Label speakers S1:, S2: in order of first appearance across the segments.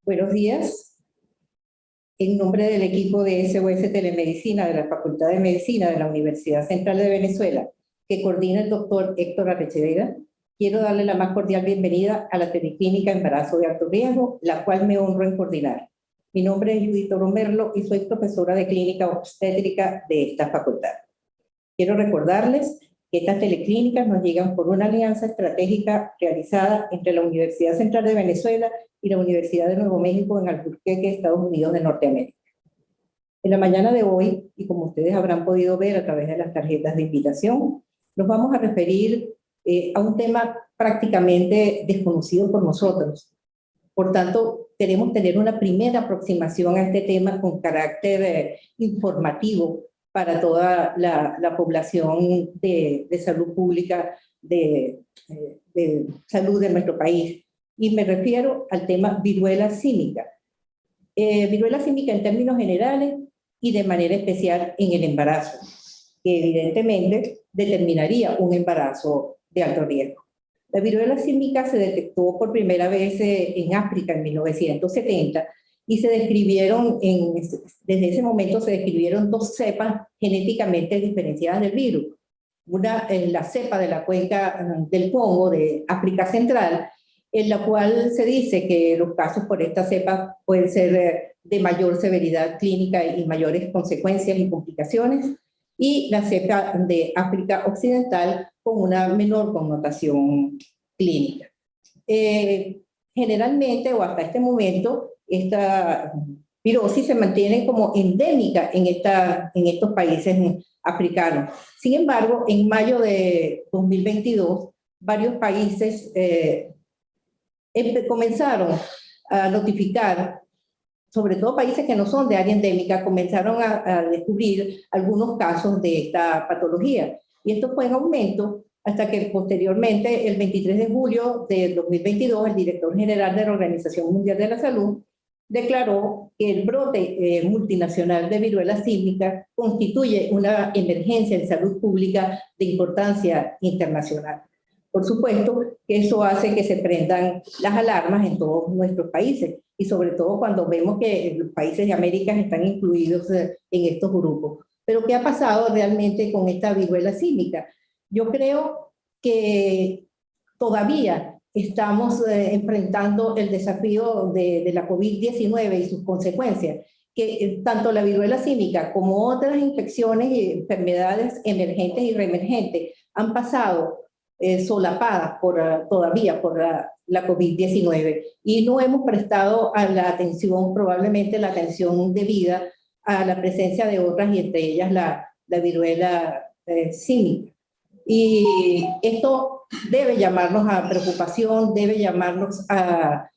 S1: Buenos días. En nombre del equipo de SOS Telemedicina de la Facultad de Medicina de la Universidad Central de Venezuela, que coordina el doctor Héctor Arrechedera, quiero darle la más cordial bienvenida a la Teleclínica Embarazo de Alto Riesgo, la cual me honro en coordinar. Mi nombre es Judith Oromerlo y soy profesora de Clínica Obstétrica de esta facultad. Quiero recordarles que estas teleclínicas nos llegan por una alianza estratégica realizada entre la Universidad Central de Venezuela y la Universidad de Nuevo México en Albuquerque, Estados Unidos de Norteamérica. En la mañana de hoy, y como ustedes habrán podido ver a través de las tarjetas de invitación, nos vamos a referir a un tema prácticamente desconocido por nosotros. Por tanto, queremos tener una primera aproximación a este tema con carácter informativo para toda la población de salud pública, de salud de nuestro país. Y me refiero al tema viruela símica. Viruela símica en términos generales y de manera especial en el embarazo, que evidentemente determinaría un embarazo de alto riesgo. La viruela símica se detectó por primera vez en África en 1970 y se describieron, desde ese momento se describieron dos cepas genéticamente diferenciadas del virus. Una es la cepa de la cuenca del Congo de África Central, en la cual se dice que los casos por esta cepa pueden ser de mayor severidad clínica y mayores consecuencias y complicaciones, y la cepa de África Occidental con una menor connotación clínica. Generalmente, o hasta este momento, esta virosis se mantiene como endémica en estos países africanos. Sin embargo, en mayo de 2022, varios países comenzaron a notificar, sobre todo países que no son de área endémica, comenzaron a descubrir algunos casos de esta patología. Y esto fue en aumento hasta que posteriormente, el 23 de julio de 2022, el director general de la Organización Mundial de la Salud declaró que el brote multinacional de viruela símica constituye una emergencia en salud pública de importancia internacional. Por supuesto que eso hace que se prendan las alarmas en todos nuestros países, y sobre todo cuando vemos que los países de América están incluidos en estos grupos. Pero ¿qué ha pasado realmente con esta viruela símica? Yo creo que todavía estamos enfrentando el desafío de la COVID-19 y sus consecuencias, que tanto la viruela símica como otras infecciones y enfermedades emergentes y reemergentes han pasado solapadas todavía por la COVID-19, y no hemos prestado a la atención, probablemente la atención debida a la presencia de otras, y entre ellas la viruela símica. Y esto debe llamarnos a preocupación, debe llamarnos a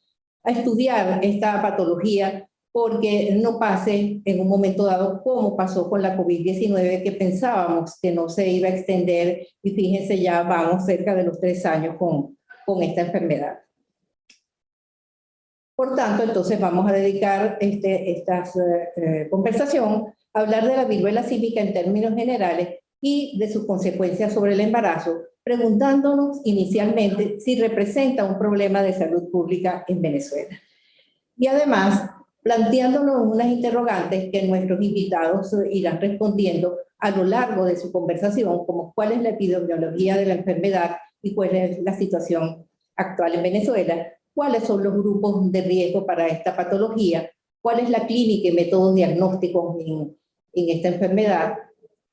S1: estudiar esta patología, porque no pase en un momento dado como pasó con la COVID-19, que pensábamos que no se iba a extender, y fíjense, ya vamos cerca de los 3 años con esta enfermedad. Por tanto, entonces vamos a dedicar esta conversación a hablar de la viruela símica en términos generales y de sus consecuencias sobre el embarazo, preguntándonos inicialmente si representa un problema de salud pública en Venezuela. Y además, planteándonos unas interrogantes que nuestros invitados irán respondiendo a lo largo de su conversación, como cuál es la epidemiología de la enfermedad y cuál es la situación actual en Venezuela, cuáles son los grupos de riesgo para esta patología, cuál es la clínica y métodos diagnósticos en esta enfermedad,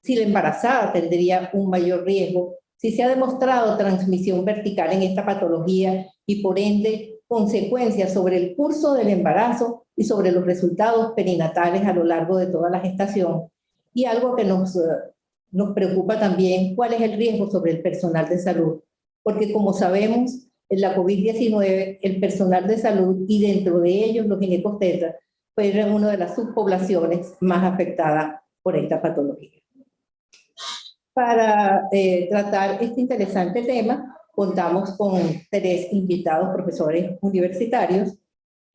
S1: si la embarazada tendría un mayor riesgo, si se ha demostrado transmisión vertical en esta patología y por ende consecuencias sobre el curso del embarazo y sobre los resultados perinatales a lo largo de toda la gestación. Y algo que nos preocupa también, cuál es el riesgo sobre el personal de salud, porque como sabemos, en la COVID-19, el personal de salud, y dentro de ellos los ginecobstetras, fueron una de las subpoblaciones más afectadas por esta patología. Para tratar este interesante tema, contamos con 3 invitados profesores universitarios.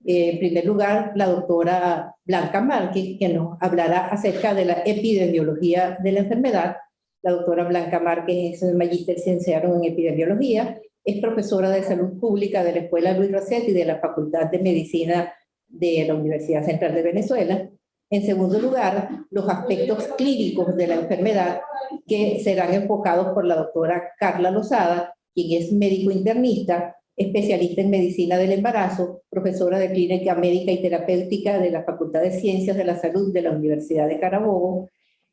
S1: En primer lugar, la doctora Blanca Márquez, que nos hablará acerca de la epidemiología de la enfermedad. La doctora Blanca Márquez es magíster cienciano en epidemiología, es profesora de salud pública de la Escuela Luis Racetti y de la Facultad de Medicina de la Universidad Central de Venezuela. En segundo lugar, los aspectos clínicos de la enfermedad que serán enfocados por la doctora Carla Lozada, quien es médico internista, especialista en medicina del embarazo, profesora de clínica médica y terapéutica de la Facultad de Ciencias de la Salud de la Universidad de Carabobo,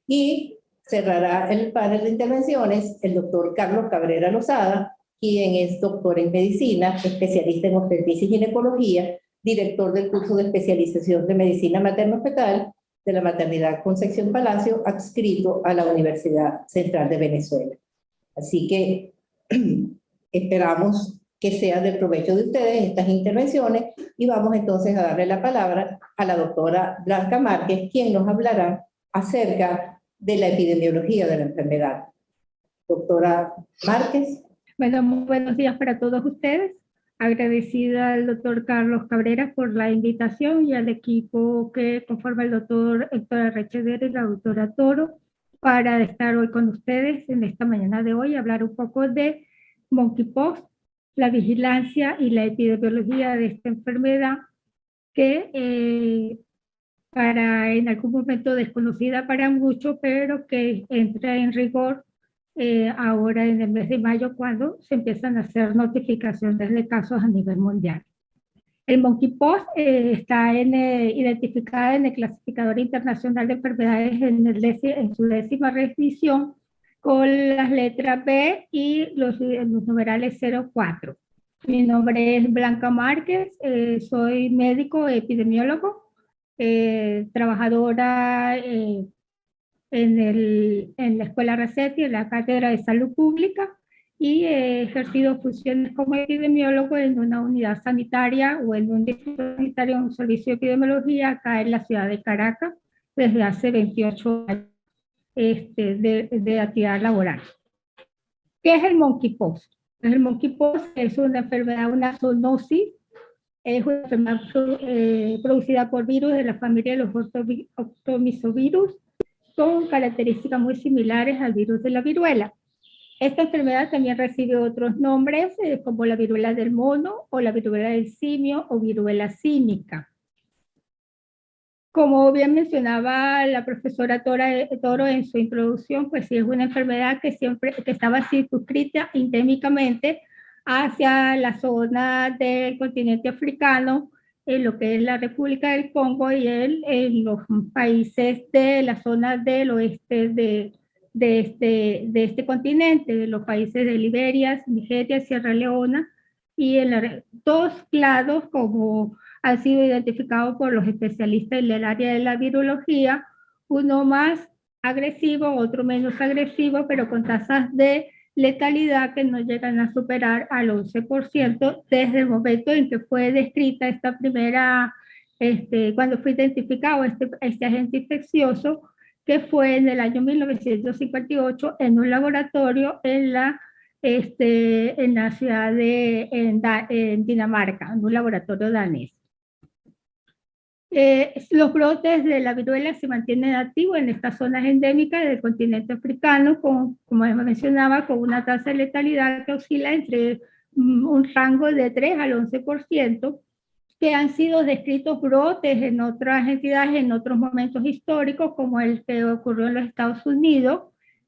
S1: y cerrará el panel de intervenciones el doctor Carlos Cabrera Lozada, quien es doctor en medicina, especialista en obstetricia y ginecología, director del curso de especialización de medicina materno-fetal de la maternidad Concepción Palacio, adscrito a la Universidad Central de Venezuela. Así que esperamos que sea de provecho de ustedes estas intervenciones y vamos entonces a darle la palabra a la doctora Blanca Márquez, quien nos hablará acerca de la epidemiología de la enfermedad. Doctora Márquez.
S2: Bueno, muy buenos días para todos ustedes. Agradecida al doctor Carlos Cabrera por la invitación y al equipo que conforma el doctor Héctor Arrechedera y la doctora Toro para estar hoy con ustedes en esta mañana de hoy, hablar un poco de monkeypox, la vigilancia y la epidemiología de esta enfermedad que en algún momento desconocida para muchos, pero que entra en rigor ahora en el mes de mayo cuando se empiezan a hacer notificaciones de casos a nivel mundial. El monkeypox está identificada en el clasificador internacional de enfermedades en su 10ª revisión con las letras B y los numerales 04. Mi nombre es Blanca Márquez, soy médico epidemiólogo, trabajadora en la Escuela Recetti, en la Cátedra de Salud Pública, y he ejercido funciones como epidemiólogo en una unidad sanitaria o en un distrito sanitario, en un servicio de epidemiología acá en la ciudad de Caracas desde hace 28 años de actividad laboral. ¿Qué es el monkeypox? El monkeypox es una enfermedad, una zoonosis, es una enfermedad producida por virus de la familia de los octomisovirus, con características muy similares al virus de la viruela. Esta enfermedad también recibe otros nombres como la viruela del mono o la viruela del simio o viruela símica. Como bien mencionaba la profesora Toro en su introducción, pues sí es una enfermedad que estaba circunscrita endémicamente hacia la zona del continente africano, en lo que es la República del Congo y en los países de la zona del oeste de este continente, de los países de Liberia, Nigeria, Sierra Leona, y en dos lados como han sido identificados por los especialistas en el área de la virología, uno más agresivo, otro menos agresivo, pero con tasas de letalidad que no llegan a superar al 11% desde el momento en que fue descrita esta primera, cuando fue identificado este agente infeccioso, que fue en el año 1958 en un laboratorio en la ciudad en Dinamarca, en un laboratorio danés. Los brotes de la viruela se mantienen activos en estas zonas endémicas del continente africano, como mencionaba, con una tasa de letalidad que oscila entre un rango de 3 al 11%, que han sido descritos brotes en otras entidades en otros momentos históricos, como el que ocurrió en los Estados Unidos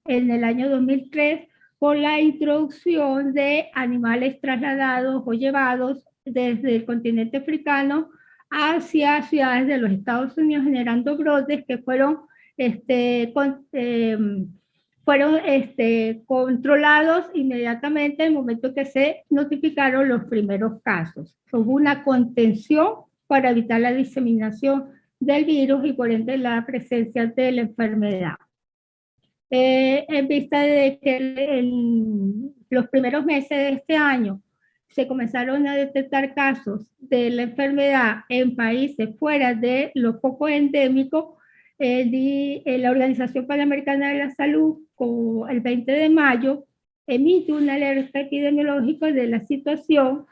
S2: en el año 2003, por la introducción de animales trasladados o llevados desde el continente africano hacia ciudades de los Estados Unidos, generando brotes que fueron controlados inmediatamente en el momento que se notificaron los primeros casos. Hubo una contención para evitar la diseminación del virus y por ende la presencia de la enfermedad. En vista de que en los primeros meses de este año se comenzaron a detectar casos de la enfermedad en países fuera de los focos endémicos, la Organización Panamericana de la Salud, el 20 de mayo, emite una alerta epidemiológica de la situación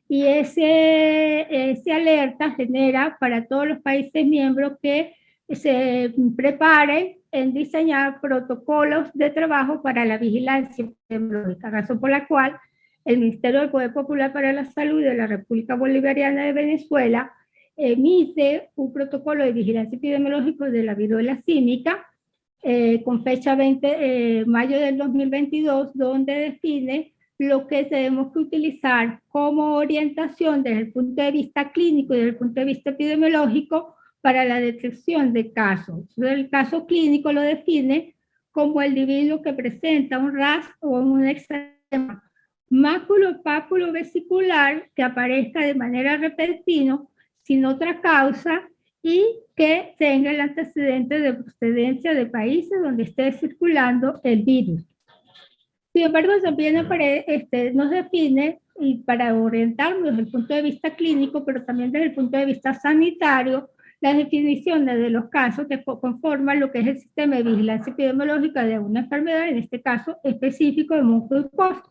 S2: y ese alerta genera para todos los países miembros que se preparen en diseñar protocolos de trabajo para la vigilancia epidemiológica, razón por la cual el Ministerio del Poder Popular para la Salud de la República Bolivariana de Venezuela emite un protocolo de vigilancia epidemiológica de la viruela símica con fecha mayo del 2022, donde define lo que tenemos que utilizar como orientación desde el punto de vista clínico y desde el punto de vista epidemiológico para la detección de casos. El caso clínico lo define como el individuo que presenta un RAS o un eczema máculo vesicular que aparezca de manera repentina sin otra causa y que tenga el antecedente de procedencia de países donde esté circulando el virus. Sin embargo, también nos define, y para orientarnos desde el punto de vista clínico, pero también desde el punto de vista sanitario, las definiciones de los casos que conforman lo que es el sistema de vigilancia epidemiológica de una enfermedad, en este caso específico de monkeypox,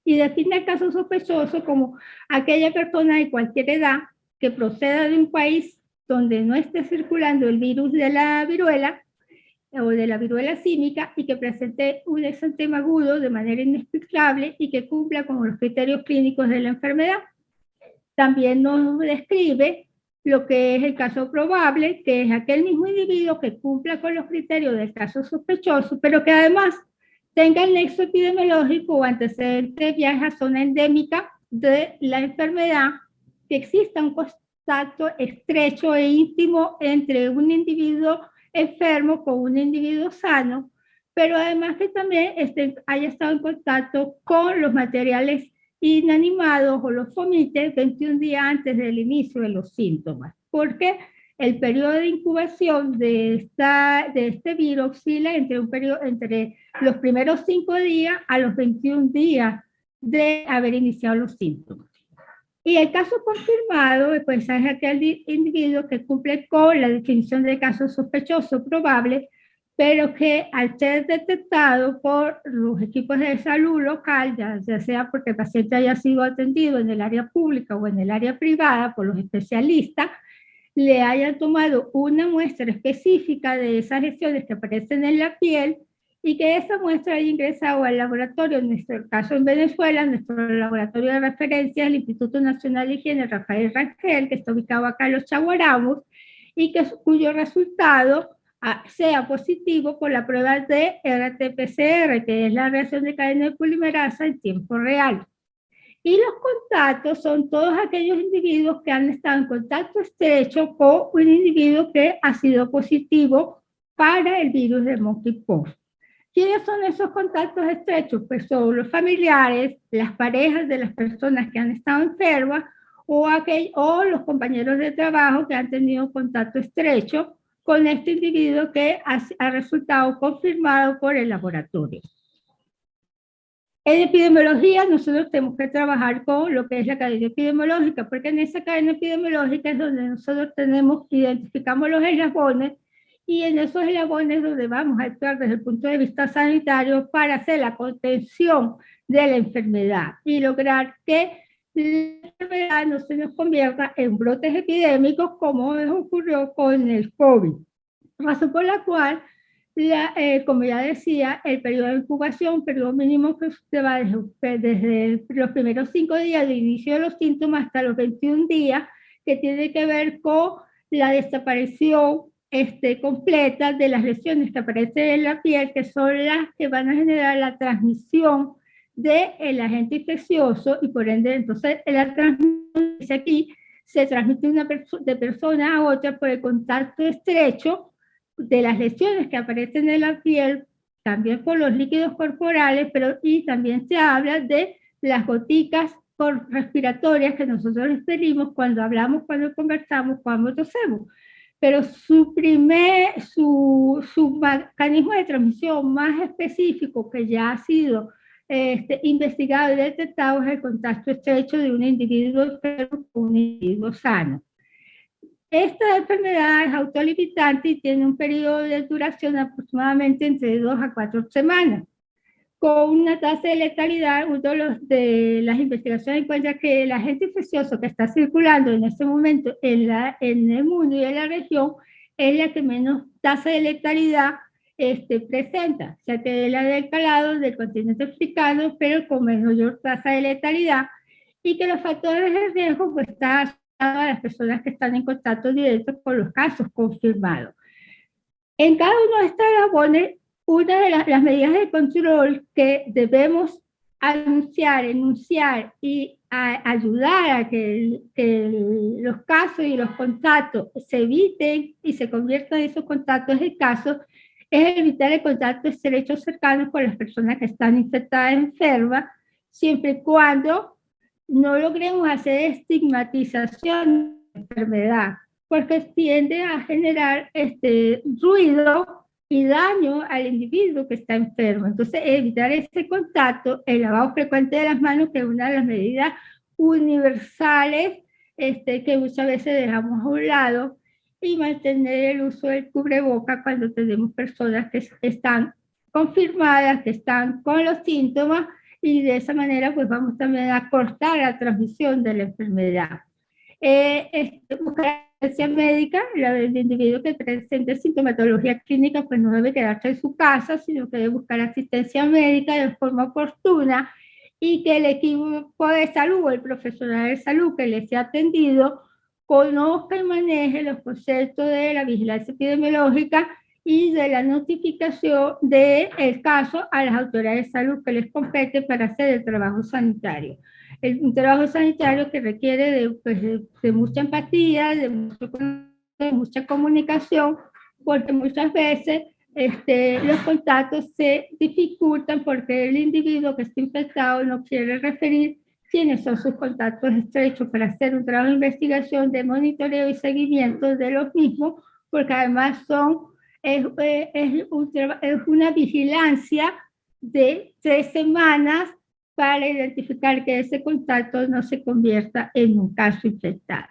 S2: y define el caso sospechoso como aquella persona de cualquier edad que proceda de un país donde no esté circulando el virus de la viruela o de la viruela símica y que presente un exantema agudo de manera inexplicable y que cumpla con los criterios clínicos de la enfermedad. También nos describe lo que es el caso probable, que es aquel mismo individuo que cumpla con los criterios del caso sospechoso, pero que además tenga el nexo epidemiológico o antecedente de viaje a zona endémica de la enfermedad, que exista un contacto estrecho e íntimo entre un individuo enfermo con un individuo sano, pero además que también haya estado en contacto con los materiales inanimados o los fomites 21 días antes del inicio de los síntomas, porque el periodo de incubación de este virus oscila entre los primeros 5 días a los 21 días de haber iniciado los síntomas. Y el caso confirmado, pues es aquel individuo que cumple con la definición de caso sospechoso probable, pero que al ser detectado por los equipos de salud local, ya sea porque el paciente haya sido atendido en el área pública o en el área privada por los especialistas, le hayan tomado una muestra específica de esas lesiones que aparecen en la piel y que esa muestra haya ingresado al laboratorio, en nuestro caso en Venezuela, nuestro laboratorio de referencia es el Instituto Nacional de Higiene Rafael Rangel, que está ubicado acá en Los Chaguaramos, y cuyo resultado sea positivo por la prueba de RT-PCR, que es la reacción de cadena de polimerasa en tiempo real. Y los contactos son todos aquellos individuos que han estado en contacto estrecho con un individuo que ha sido positivo para el virus de monkeypox. ¿Quiénes son esos contactos estrechos? Pues son los familiares, las parejas de las personas que han estado enfermas o los compañeros de trabajo que han tenido contacto estrecho con este individuo que ha resultado confirmado por el laboratorio. En epidemiología nosotros tenemos que trabajar con lo que es la cadena epidemiológica, porque en esa cadena epidemiológica es donde nosotros identificamos los eslabones y en esos eslabones donde vamos a actuar desde el punto de vista sanitario para hacer la contención de la enfermedad y lograr que la enfermedad no se nos convierta en brotes epidémicos como ocurrió con el COVID. Razón por la cual como ya decía, el periodo de incubación, periodo mínimo que se va desde los primeros 5 días de inicio de los síntomas hasta los 21 días, que tiene que ver con la desaparición completa de las lesiones que aparecen en la piel, que son las que van a generar la transmisión del agente infeccioso y por ende, entonces, la transmisión, dice aquí, se transmite de persona a otra por el contacto estrecho de las lesiones que aparecen en la piel, también por los líquidos corporales, y también se habla de las goticas respiratorias que nosotros referimos cuando hablamos, cuando conversamos, cuando tosemos. Pero su mecanismo de transmisión más específico que ya ha sido investigado y detectado es el contacto estrecho de un individuo enfermo con un individuo sano. Esta enfermedad es autolimitante y tiene un periodo de duración aproximadamente entre 2 a 4 semanas. Con una tasa de letalidad, uno de las investigaciones encuentra que el agente infeccioso que está circulando en este momento en el mundo y en la región es la que menos tasa de letalidad presenta, o sea que es la del calado del continente africano, pero con mayor tasa de letalidad, y que los factores de riesgo pues están a las personas que están en contacto directo con los casos confirmados. En cada uno de estas labores, una de las medidas de control que debemos anunciar, enunciar y ayudar a que los casos y los contactos se eviten y se conviertan esos contactos en casos, es evitar el contacto estrecho cercano con las personas que están infectadas, enfermas, siempre y cuando no logremos hacer estigmatización de la enfermedad, porque tiende a generar ruido y daño al individuo que está enfermo. Entonces, evitar ese contacto, el lavado frecuente de las manos, que es una de las medidas universales que muchas veces dejamos a un lado, y mantener el uso del cubreboca cuando tenemos personas que están confirmadas, que están con los síntomas, y de esa manera pues vamos también a cortar la transmisión de la enfermedad. Buscar asistencia médica, el individuo que presente sintomatología clínica pues no debe quedarse en su casa, sino que debe buscar asistencia médica de forma oportuna, y que el equipo de salud o el profesional de salud que les sea atendido conozca y maneje los conceptos de la vigilancia epidemiológica y de la notificación del caso a las autoridades de salud que les compete para hacer el trabajo sanitario. Un trabajo sanitario que requiere de mucha empatía, de mucha comunicación, porque muchas veces los contactos se dificultan porque el individuo que está infectado no quiere referir quiénes son sus contactos estrechos para hacer un trabajo de investigación, de monitoreo y seguimiento de los mismos, porque además es una vigilancia de 3 semanas para identificar que ese contacto no se convierta en un caso infectado.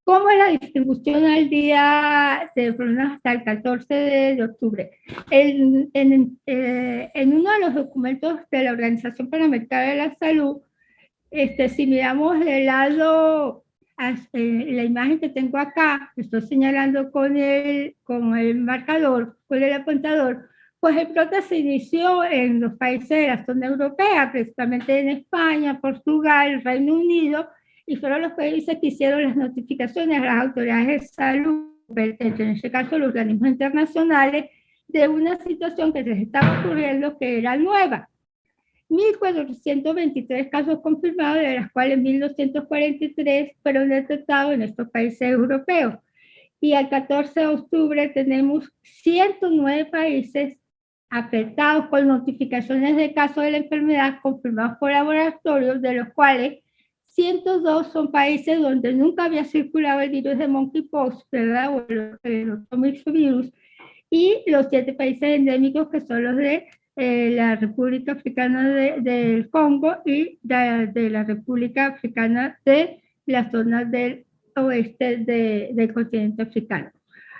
S2: ¿Cómo es la distribución al día de hasta el 14 de octubre? En uno de los documentos de la Organización Panamericana de la Salud, si miramos del lado, la imagen que tengo acá, estoy señalando con el marcador, con el apuntador, pues el brote se inició en los países de la zona europea, principalmente en España, Portugal, Reino Unido, y fueron los países que hicieron las notificaciones a las autoridades de salud, en este caso los organismos internacionales, de una situación que les estaba ocurriendo que era nueva. 1.423 casos confirmados, de las cuales 1.243 fueron detectados en estos países europeos. Y al 14 de octubre tenemos 109 países afectados con notificaciones de casos de la enfermedad confirmados por laboratorios, de los cuales 102 son países donde nunca había circulado el virus de monkeypox, ¿verdad? O el virus, y los 7 países endémicos, que son los de la República Africana del Congo y de la República Africana de la zona del oeste del continente africano.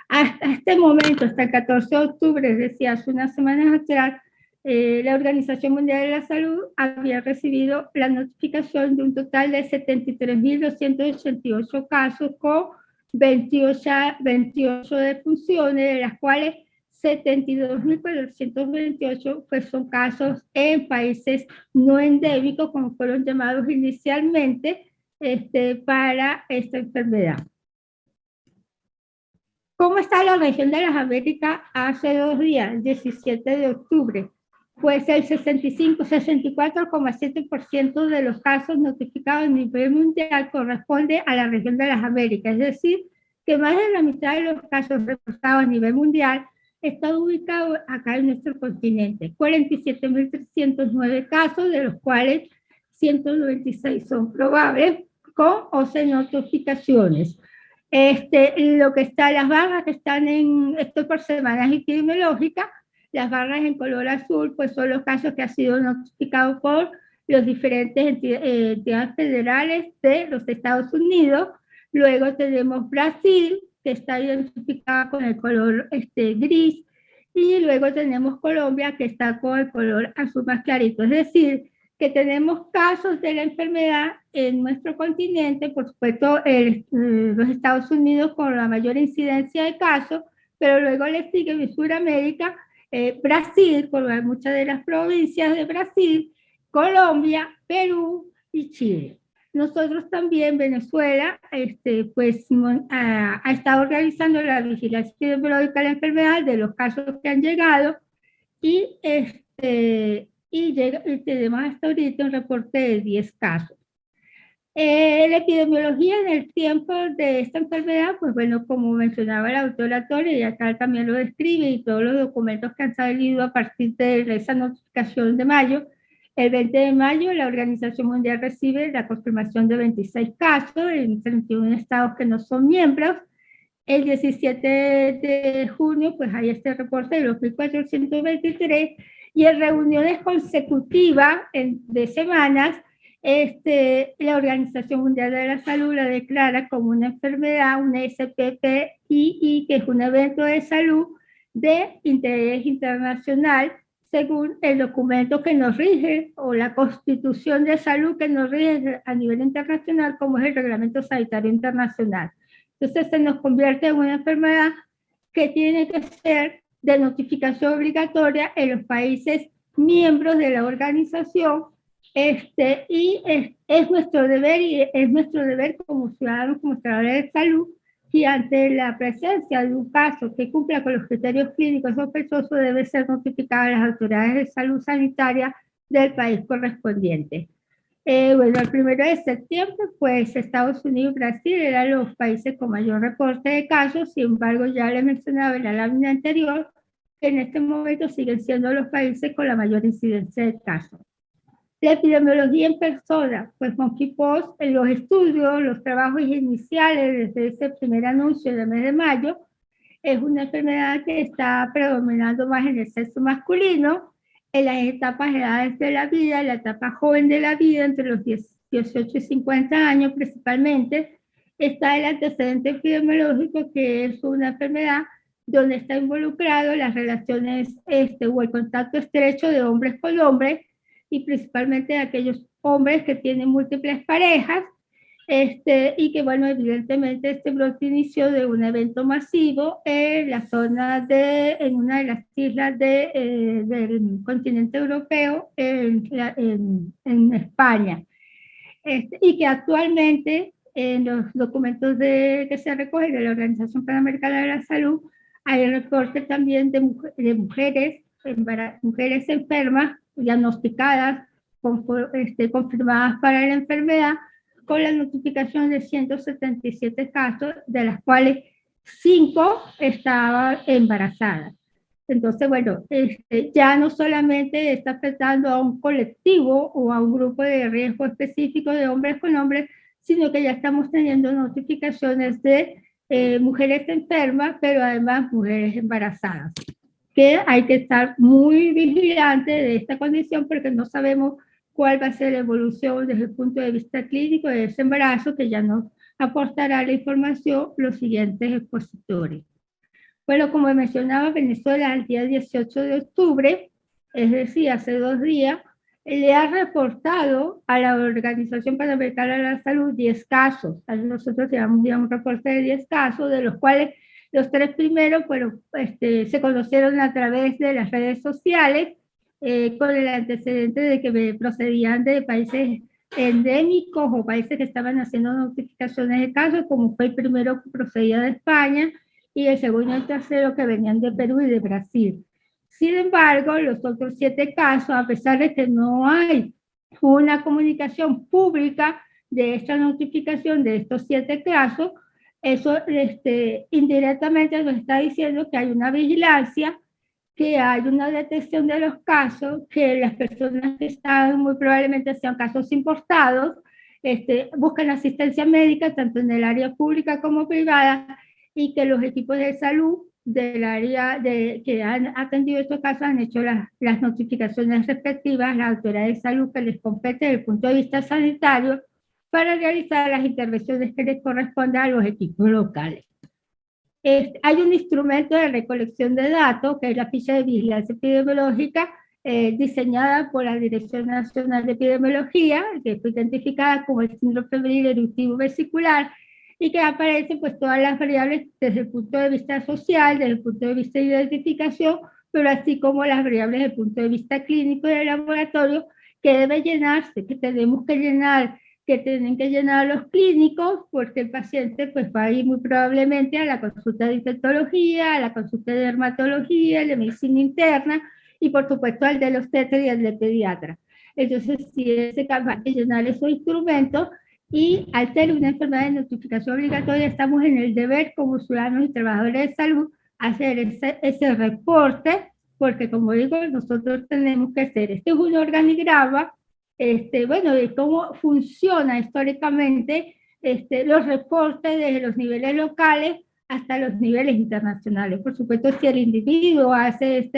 S2: Hasta este momento, hasta el 14 de octubre, es decir, hace unas semanas atrás, la Organización Mundial de la Salud había recibido la notificación de un total de 73.288 casos con 28 defunciones, de las cuales 72.428 pues son casos en países no endémicos, como fueron llamados inicialmente, para esta enfermedad. ¿Cómo está la región de las Américas hace 2 días, el 17 de octubre? Pues el 64,7% de los casos notificados a nivel mundial corresponde a la región de las Américas, es decir, que más de la mitad de los casos reportados a nivel mundial están ubicados acá en nuestro continente. 47.309 casos, de los cuales 196 son probables, con o sin notificaciones. Lo que está, las barras que están esto por semanas epidemiológicas, las barras en color azul, pues son los casos que han sido notificados por los diferentes entidades federales de los Estados Unidos. Luego tenemos Brasil, que está identificada con el color gris, y luego tenemos Colombia, que está con el color azul más clarito. Es decir, que tenemos casos de la enfermedad en nuestro continente, por supuesto los Estados Unidos con la mayor incidencia de casos, pero luego le sigue en Sudamérica, Brasil, con muchas de las provincias de Brasil, Colombia, Perú y Chile. nosotros también, Venezuela, pues ha estado realizando la vigilancia epidemiológica de la enfermedad de los casos que han llegado y, y tenemos hasta ahorita un reporte de 10 casos. La epidemiología en el tiempo de esta enfermedad, pues bueno, como mencionaba la doctora Torres, y acá también lo describe, y todos los documentos que han salido a partir de esa notificación de mayo, el 20 de mayo la Organización Mundial recibe la confirmación de 26 casos en 31 estados que no son miembros. El 17 de junio, pues hay este reporte de los 1.423, y en reuniones consecutivas de semanas, la Organización Mundial de la Salud la declara como una enfermedad, una SPPII, que es un evento de salud de interés internacional, según el documento que nos rige, o la Constitución de Salud que nos rige a nivel internacional, como es el Reglamento Sanitario Internacional. Entonces se nos convierte en una enfermedad que tiene que ser de notificación obligatoria en los países miembros de la organización, y es nuestro deber, y es nuestro deber como ciudadanos, como trabajadores de salud, y ante la presencia de un caso que cumpla con los criterios clínicos sospechosos, debe ser notificada a las autoridades de salud sanitaria del país correspondiente. Bueno, el 1 de septiembre, pues Estados Unidos y Brasil eran los países con mayor reporte de casos. Sin embargo, ya le mencionaba en la lámina anterior que en este momento siguen siendo los países con la mayor incidencia de casos. La epidemiología en persona, pues monkeypox, en los estudios, los trabajos iniciales desde ese primer anuncio del mes de mayo, es una enfermedad que está predominando más en el sexo masculino, en las etapas edades de la vida, en la etapa joven de la vida, entre los 18 y 50 años principalmente. Está el antecedente epidemiológico, que es una enfermedad donde está involucrado las relaciones o el contacto estrecho de hombres con hombres, y principalmente de aquellos hombres que tienen múltiples parejas, y que, bueno, evidentemente este brote inició de un evento masivo en la zona en una de las islas del continente europeo, en España, y que actualmente en los documentos que se recogen de la Organización Panamericana de la Salud hay reportes también de mujeres enfermas, diagnosticadas, confirmadas para la enfermedad, con la notificación de 177 casos, de las cuales 5 estaban embarazadas. Entonces, bueno, ya no solamente está afectando a un colectivo o a un grupo de riesgo específico de hombres con hombres, sino que ya estamos teniendo notificaciones de mujeres enfermas, pero además mujeres embarazadas, que hay que estar muy vigilante de esta condición, porque no sabemos cuál va a ser la evolución desde el punto de vista clínico de ese embarazo, que ya nos aportará la información los siguientes expositores. Bueno, como mencionaba, Venezuela el día 18 de octubre, es decir, hace 2 días, le ha reportado a la Organización Panamericana de la Salud 10 casos. Nosotros llevamos un reporte de 10 casos, de los cuales los 3 primeros se conocieron a través de las redes sociales, con el antecedente de que procedían de países endémicos o países que estaban haciendo notificaciones de casos, como fue el primero que procedía de España, y el segundo y el tercero que venían de Perú y de Brasil. Sin embargo, los otros 7 casos, a pesar de que no hay una comunicación pública de esta notificación de estos 7 casos, eso indirectamente nos está diciendo que hay una vigilancia, que hay una detección de los casos, que las personas que están muy probablemente sean casos importados, buscan asistencia médica tanto en el área pública como privada, y que los equipos de salud del área que han atendido estos casos han hecho las notificaciones respectivas a las autoridades de salud que les compete desde el punto de vista sanitario, para realizar las intervenciones que les correspondan a los equipos locales. Hay un instrumento de recolección de datos, que es la ficha de vigilancia epidemiológica, diseñada por la Dirección Nacional de Epidemiología, que fue identificada como el síndrome febril eruptivo vesicular, y que aparecen pues todas las variables desde el punto de vista social, desde el punto de vista de identificación, pero así como las variables desde el punto de vista clínico y de laboratorio, que debe llenarse, que tenemos que llenar que tienen que llenar los clínicos, porque el paciente pues va a ir muy probablemente a la consulta de infectología, a la consulta de dermatología, de medicina interna, y por supuesto al del obstetra y al de pediatra. Entonces, si es capaz de llenar esos instrumentos, y al ser una enfermedad de notificación obligatoria, estamos en el deber como ciudadanos y trabajadores de salud hacer ese reporte, porque como digo, nosotros tenemos que hacer, este es un organigrama, bueno, de cómo funciona históricamente los reportes desde los niveles locales hasta los niveles internacionales. Por supuesto, si el individuo hace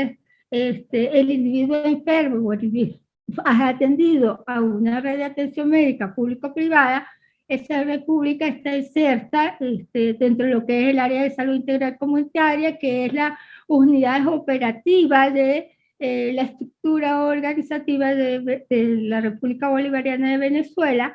S2: el individuo enfermo o el individuo ha atendido a una red de atención médica público-privada, esa red pública está inserta dentro de lo que es el área de salud integral comunitaria, que es la unidad operativa de la estructura organizativa de la República Bolivariana de Venezuela.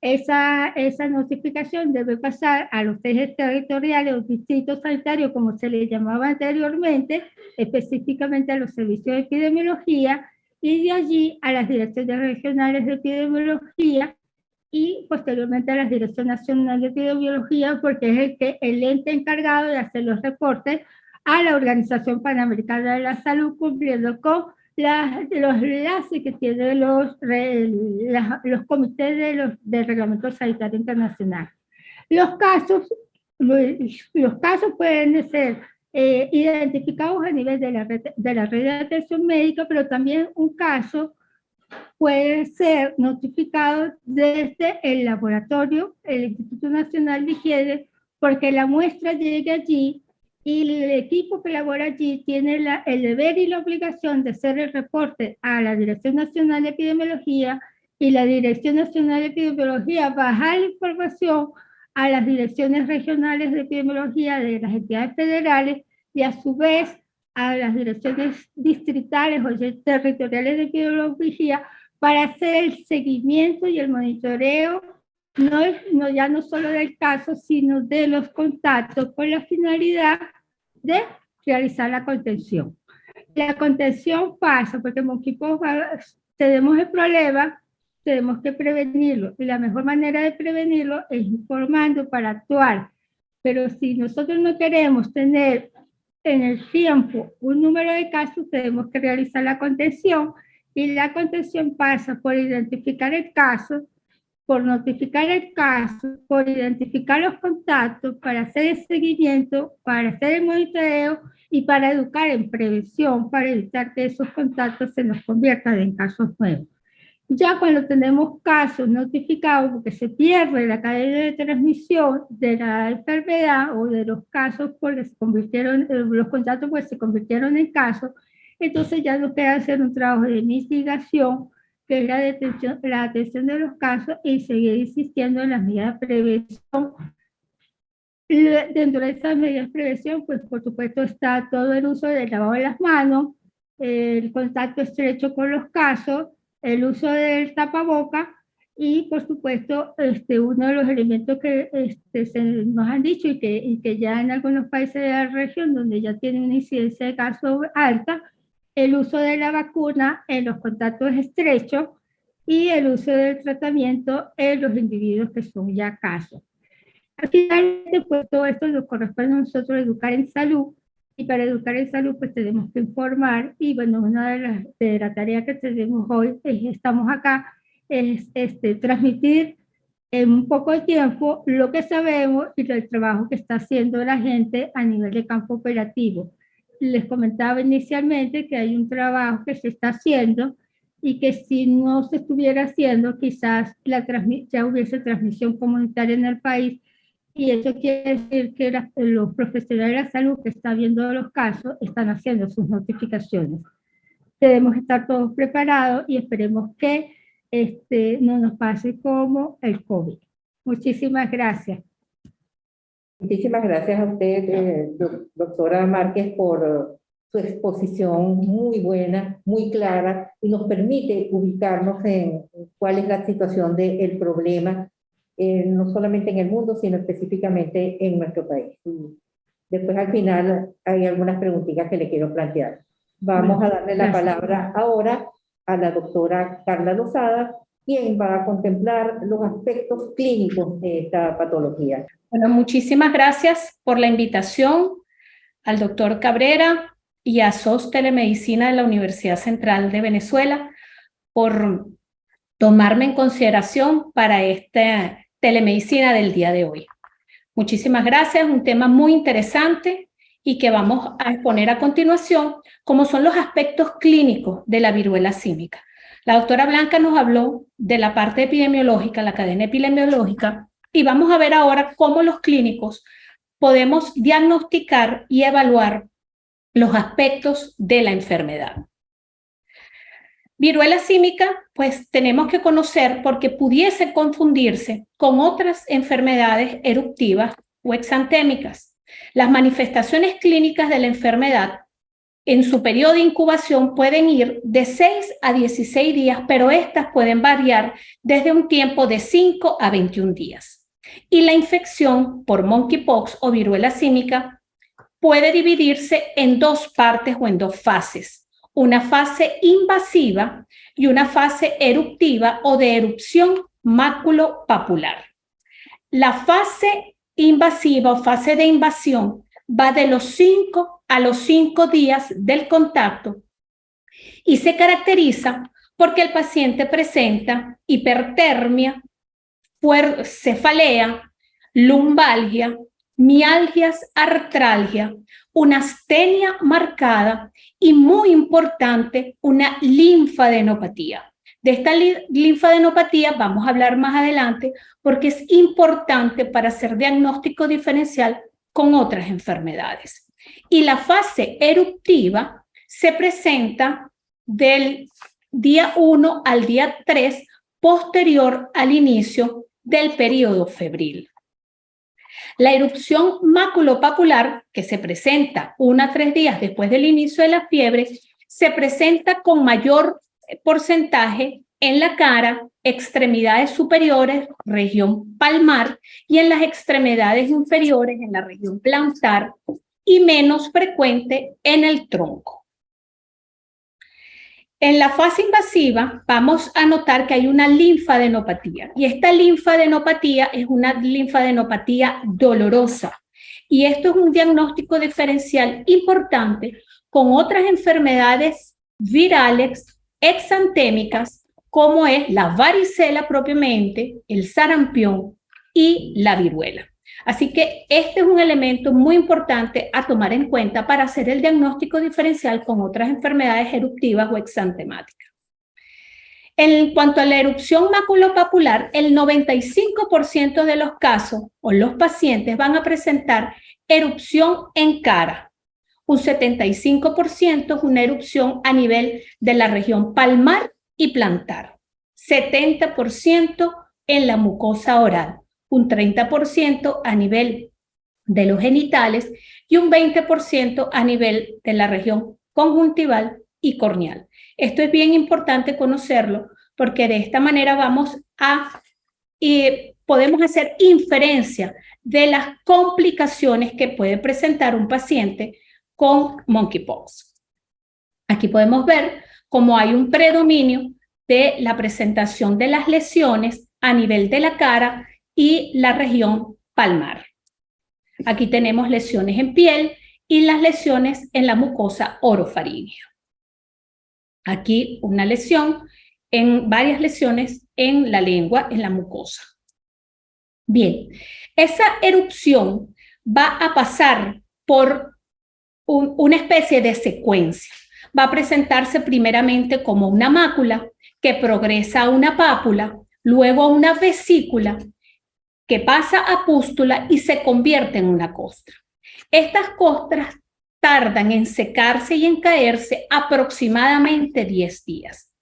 S2: Esa notificación debe pasar a los ejes territoriales o distritos sanitarios, como se les llamaba anteriormente, específicamente a los servicios de epidemiología, y de allí a las direcciones regionales de epidemiología y posteriormente a la Dirección Nacional de Epidemiología, porque es el ente encargado de hacer los reportes a la Organización Panamericana de la Salud, cumpliendo con los enlaces que tienen los comités del Reglamento Sanitario Internacional. Los casos pueden ser identificados a nivel de la red de atención médica, pero también un caso puede ser notificado desde el laboratorio, el Instituto Nacional de Higiene, porque la muestra llega allí y el equipo que labora allí tiene el deber y la obligación de hacer el reporte a la Dirección Nacional de Epidemiología, y la Dirección Nacional de Epidemiología baja la información a las direcciones regionales de epidemiología de las entidades federales, y a su vez a las direcciones distritales o territoriales de epidemiología, para hacer el seguimiento y el monitoreo, ya no solo del caso, sino de los contactos, con la finalidad de realizar la contención. La contención pasa porque monkeypox, tenemos el problema, tenemos que prevenirlo, y la mejor manera de prevenirlo es informando para actuar. Pero si nosotros no queremos tener en el tiempo un número de casos, tenemos que realizar la contención, y la contención pasa por identificar el caso, por notificar el caso, por identificar los contactos, para hacer el seguimiento, para hacer el monitoreo y para educar en prevención, para evitar que esos contactos se nos conviertan en casos nuevos. Ya cuando tenemos casos notificados, porque se pierde la cadena de transmisión de la enfermedad o de los casos porque se convirtieron, los contactos pues se convirtieron en casos, entonces ya nos queda hacer un trabajo de mitigación, que es la atención de los casos, y seguir insistiendo en las medidas de prevención. Dentro de esas medidas de prevención, pues por supuesto está todo el uso del lavado de las manos, el contacto estrecho con los casos, el uso del tapaboca, y por supuesto uno de los elementos que nos han dicho y que ya en algunos países de la región donde ya tienen una incidencia de casos alta, el uso de la vacuna en los contactos estrechos y el uso del tratamiento en los individuos que son ya casos. Finalmente, pues todo esto nos corresponde a nosotros educar en salud, y para educar en salud pues tenemos que informar, y bueno, una de las tareas que tenemos hoy, estamos acá, es transmitir en un poco de tiempo lo que sabemos y el trabajo que está haciendo la gente a nivel de campo operativo. Les comentaba inicialmente que hay un trabajo que se está haciendo, y que si no se estuviera haciendo, quizás ya hubiese transmisión comunitaria en el país, y eso quiere decir que los profesionales de la salud que están viendo los casos están haciendo sus notificaciones. Debemos estar todos preparados y esperemos que no nos pase como el COVID. Muchísimas gracias.
S1: Muchísimas gracias a usted, doctora Márquez, por su exposición muy buena, muy clara, y nos permite ubicarnos en cuál es la situación del problema, no solamente en el mundo, sino específicamente en nuestro país. Y después, al final, hay algunas preguntitas que le quiero plantear. Vamos a darle la palabra ahora a la doctora Carla Lozada, Bien, para contemplar los aspectos clínicos de esta patología.
S3: Bueno, muchísimas gracias por la invitación al doctor Cabrera y a SOS Telemedicina de la Universidad Central de Venezuela por tomarme en consideración para esta telemedicina del día de hoy. Muchísimas gracias, un tema muy interesante y que vamos a exponer a continuación, como son los aspectos clínicos de la viruela símica. La doctora Blanca nos habló de la parte epidemiológica, la cadena epidemiológica, y vamos a ver ahora cómo los clínicos podemos diagnosticar y evaluar los aspectos de la enfermedad. Viruela símica, pues tenemos que conocer porque pudiese confundirse con otras enfermedades eruptivas o exantémicas. Las manifestaciones clínicas de la enfermedad en su periodo de incubación pueden ir de 6 a 16 días, pero estas pueden variar desde un tiempo de 5 a 21 días. Y la infección por monkeypox o viruela símica puede dividirse en dos partes o en dos fases. Una fase invasiva y una fase eruptiva o de erupción maculopapular. La fase invasiva o fase de invasión va de los 5 a los 5 días del contacto y se caracteriza porque el paciente presenta hipertermia, cefalea, lumbalgia, mialgias, artralgia, una astenia marcada y, muy importante, una linfadenopatía. De esta linfadenopatía vamos a hablar más adelante porque es importante para hacer diagnóstico diferencial con otras enfermedades. Y la fase eruptiva se presenta del día 1 al día 3 posterior al inicio del periodo febril. La erupción maculopapular, que se presenta 1 a 3 días después del inicio de la fiebre, se presenta con mayor porcentaje en la cara, extremidades superiores, región palmar, y en las extremidades inferiores, en la región plantar, y menos frecuente en el tronco. En la fase invasiva vamos a notar que hay una linfadenopatía y esta linfadenopatía es una linfadenopatía dolorosa y esto es un diagnóstico diferencial importante con otras enfermedades virales exantémicas como es la varicela propiamente, el sarampión y la viruela. Así que este es un elemento muy importante a tomar en cuenta para hacer el diagnóstico diferencial con otras enfermedades eruptivas o exantemáticas. En cuanto a la erupción maculopapular, el 95% de los casos o los pacientes van a presentar erupción en cara. Un 75% es una erupción a nivel de la región palmar y plantar. 70% en la mucosa oral. Un 30% a nivel de los genitales y un 20% a nivel de la región conjuntival y corneal. Esto es bien importante conocerlo porque de esta manera vamos a podemos hacer inferencia de las complicaciones que puede presentar un paciente con monkeypox. Aquí podemos ver cómo hay un predominio de la presentación de las lesiones a nivel de la cara y la región palmar. Aquí tenemos lesiones en piel y las lesiones en la mucosa orofaríngea. Aquí una lesión, varias lesiones en la lengua, en la mucosa. Bien, esa erupción va a pasar por una especie de secuencia. Va a presentarse primeramente como una mácula que progresa a una pápula, luego a una vesícula, que pasa a pústula y se convierte en una costra. Estas costras tardan en secarse y en caerse aproximadamente 10 días.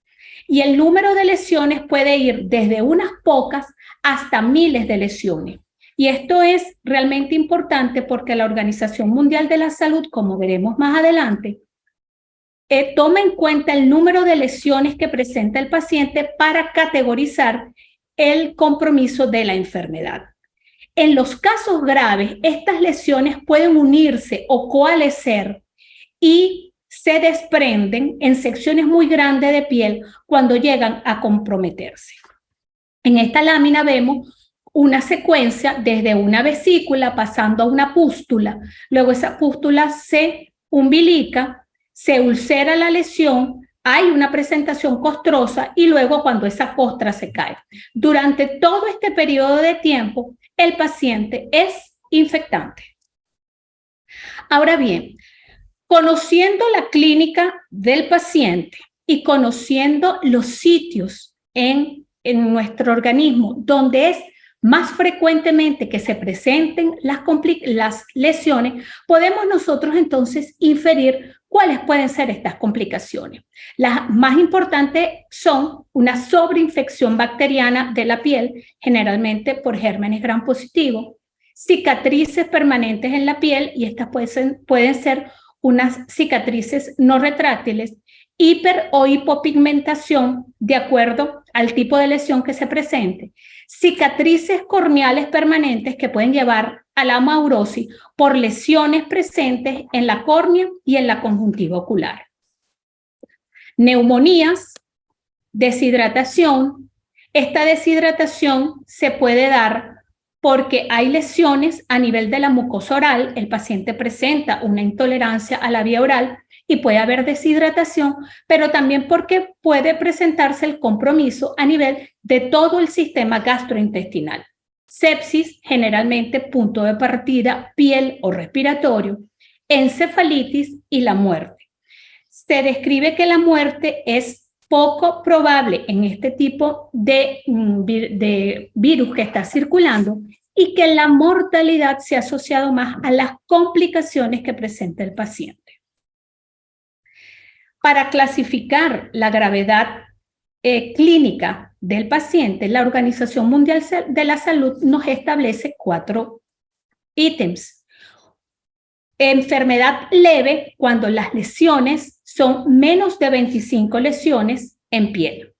S3: Y el número de lesiones puede ir desde unas pocas hasta miles de lesiones. Y esto es realmente importante porque la Organización Mundial de la Salud, como veremos más adelante, toma en cuenta el número de lesiones que presenta el paciente para categorizar el compromiso de la enfermedad. En los casos graves, estas lesiones pueden unirse o coalescer y se desprenden en secciones muy grandes de piel cuando llegan a comprometerse. En esta lámina vemos una secuencia desde una vesícula pasando a una pústula, luego esa pústula se umbilica, se ulcera la lesión, hay una presentación costrosa y luego cuando esa costra se cae. Durante todo este periodo de tiempo, el paciente es infectante. Ahora bien, conociendo la clínica del paciente y conociendo los sitios en nuestro organismo donde es más frecuentemente que se presenten las lesiones, podemos nosotros entonces inferir cuáles pueden ser estas complicaciones. Las más importantes son una sobreinfección bacteriana de la piel, generalmente por gérmenes gram positivos, cicatrices permanentes en la piel, y estas pueden ser unas cicatrices no retráctiles, hiper o hipopigmentación de acuerdo al tipo de lesión que se presente, cicatrices corneales permanentes que pueden llevar a la amaurosis por lesiones presentes en la córnea y en la conjuntiva ocular. Neumonías, deshidratación. Esta deshidratación se puede dar porque hay lesiones a nivel de la mucosa oral, el paciente presenta una intolerancia a la vía oral y puede haber deshidratación, pero también porque puede presentarse el compromiso a nivel de todo el sistema gastrointestinal. Sepsis, generalmente punto de partida, piel o respiratorio, encefalitis y la muerte. Se describe que la muerte es poco probable en este tipo de virus que está circulando y que la mortalidad se ha asociado más a las complicaciones que presenta el paciente. Para clasificar la gravedad clínica del paciente, la Organización Mundial de la Salud nos establece 4 ítems. Enfermedad leve, cuando las lesiones son menos de 25 lesiones en piel.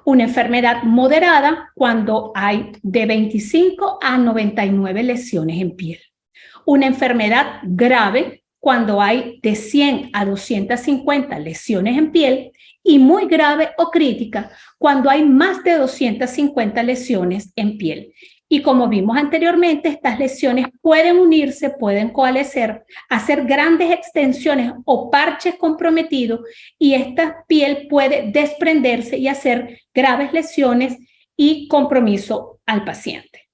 S3: Una enfermedad moderada, cuando hay de 25 a 99 lesiones en piel. Una enfermedad grave, cuando hay de 100 a 250 lesiones en piel. Y muy grave o crítica, cuando hay más de 250 lesiones en piel. Y como vimos anteriormente, estas lesiones pueden unirse, pueden coalescer, hacer grandes extensiones o parches comprometidos, y esta piel puede desprenderse y hacer graves lesiones y compromiso al paciente.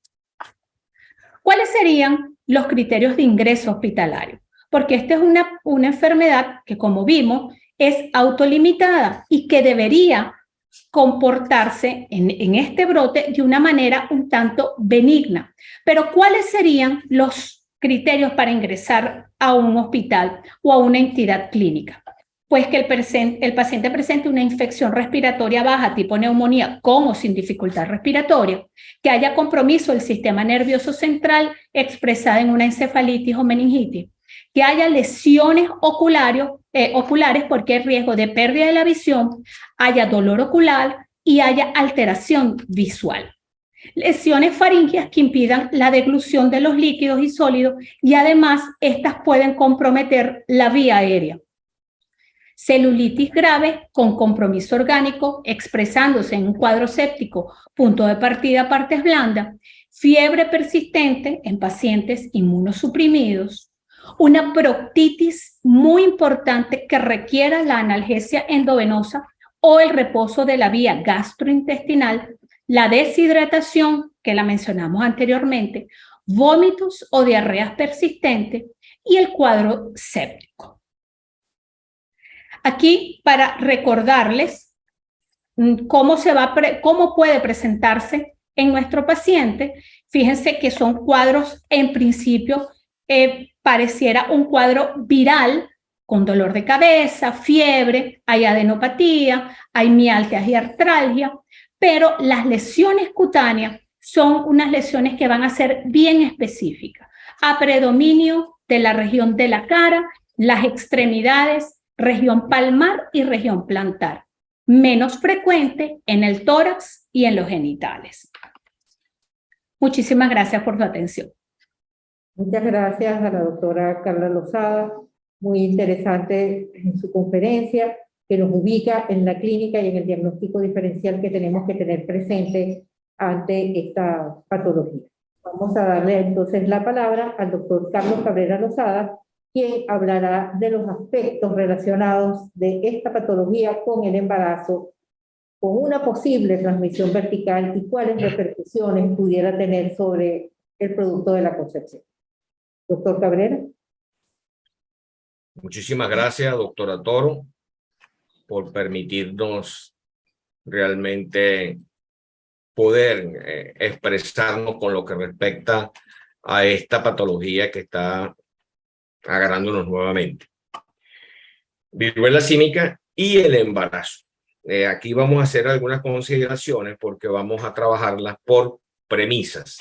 S3: ¿Cuáles serían los criterios de ingreso hospitalario? Porque esta es una enfermedad que, como vimos, es autolimitada y que debería comportarse en este brote de una manera un tanto benigna. Pero ¿cuáles serían los criterios para ingresar a un hospital o a una entidad clínica? Pues que el paciente presente una infección respiratoria baja tipo neumonía con o sin dificultad respiratoria, que haya compromiso del sistema nervioso central expresada en una encefalitis o meningitis, que haya lesiones oculares porque hay riesgo de pérdida de la visión, haya dolor ocular y haya alteración visual. Lesiones faríngeas que impidan la deglución de los líquidos y sólidos, y además estas pueden comprometer la vía aérea. Celulitis grave con compromiso orgánico expresándose en un cuadro séptico, punto de partida, partes blandas, fiebre persistente en pacientes inmunosuprimidos, una proctitis muy importante que requiera la analgesia endovenosa o el reposo de la vía gastrointestinal, la deshidratación, que la mencionamos anteriormente, vómitos o diarreas persistentes y el cuadro séptico. Aquí, para recordarles cómo puede presentarse en nuestro paciente, fíjense que son cuadros, en principio, pareciera un cuadro viral con dolor de cabeza, fiebre, hay adenopatía, hay mialgias y artralgia, pero las lesiones cutáneas son unas lesiones que van a ser bien específicas, a predominio de la región de la cara, las extremidades, región palmar y región plantar, menos frecuente en el tórax y en los genitales. Muchísimas gracias por su atención.
S1: Muchas gracias a la doctora Carla Lozada, muy interesante en su conferencia, que nos ubica en la clínica y en el diagnóstico diferencial que tenemos que tener presente ante esta patología. Vamos a darle entonces la palabra al doctor Carlos Cabrera Lozada, quien hablará de los aspectos relacionados de esta patología con el embarazo, con una posible transmisión vertical y cuáles repercusiones pudiera tener sobre el producto de la concepción. Doctor Cabrera.
S4: Muchísimas gracias, doctora Toro, por permitirnos realmente poder expresarnos con lo que respecta a esta patología que está agarrándonos nuevamente. Viruela símica y el embarazo. Aquí vamos a hacer algunas consideraciones porque vamos a trabajarlas por premisas.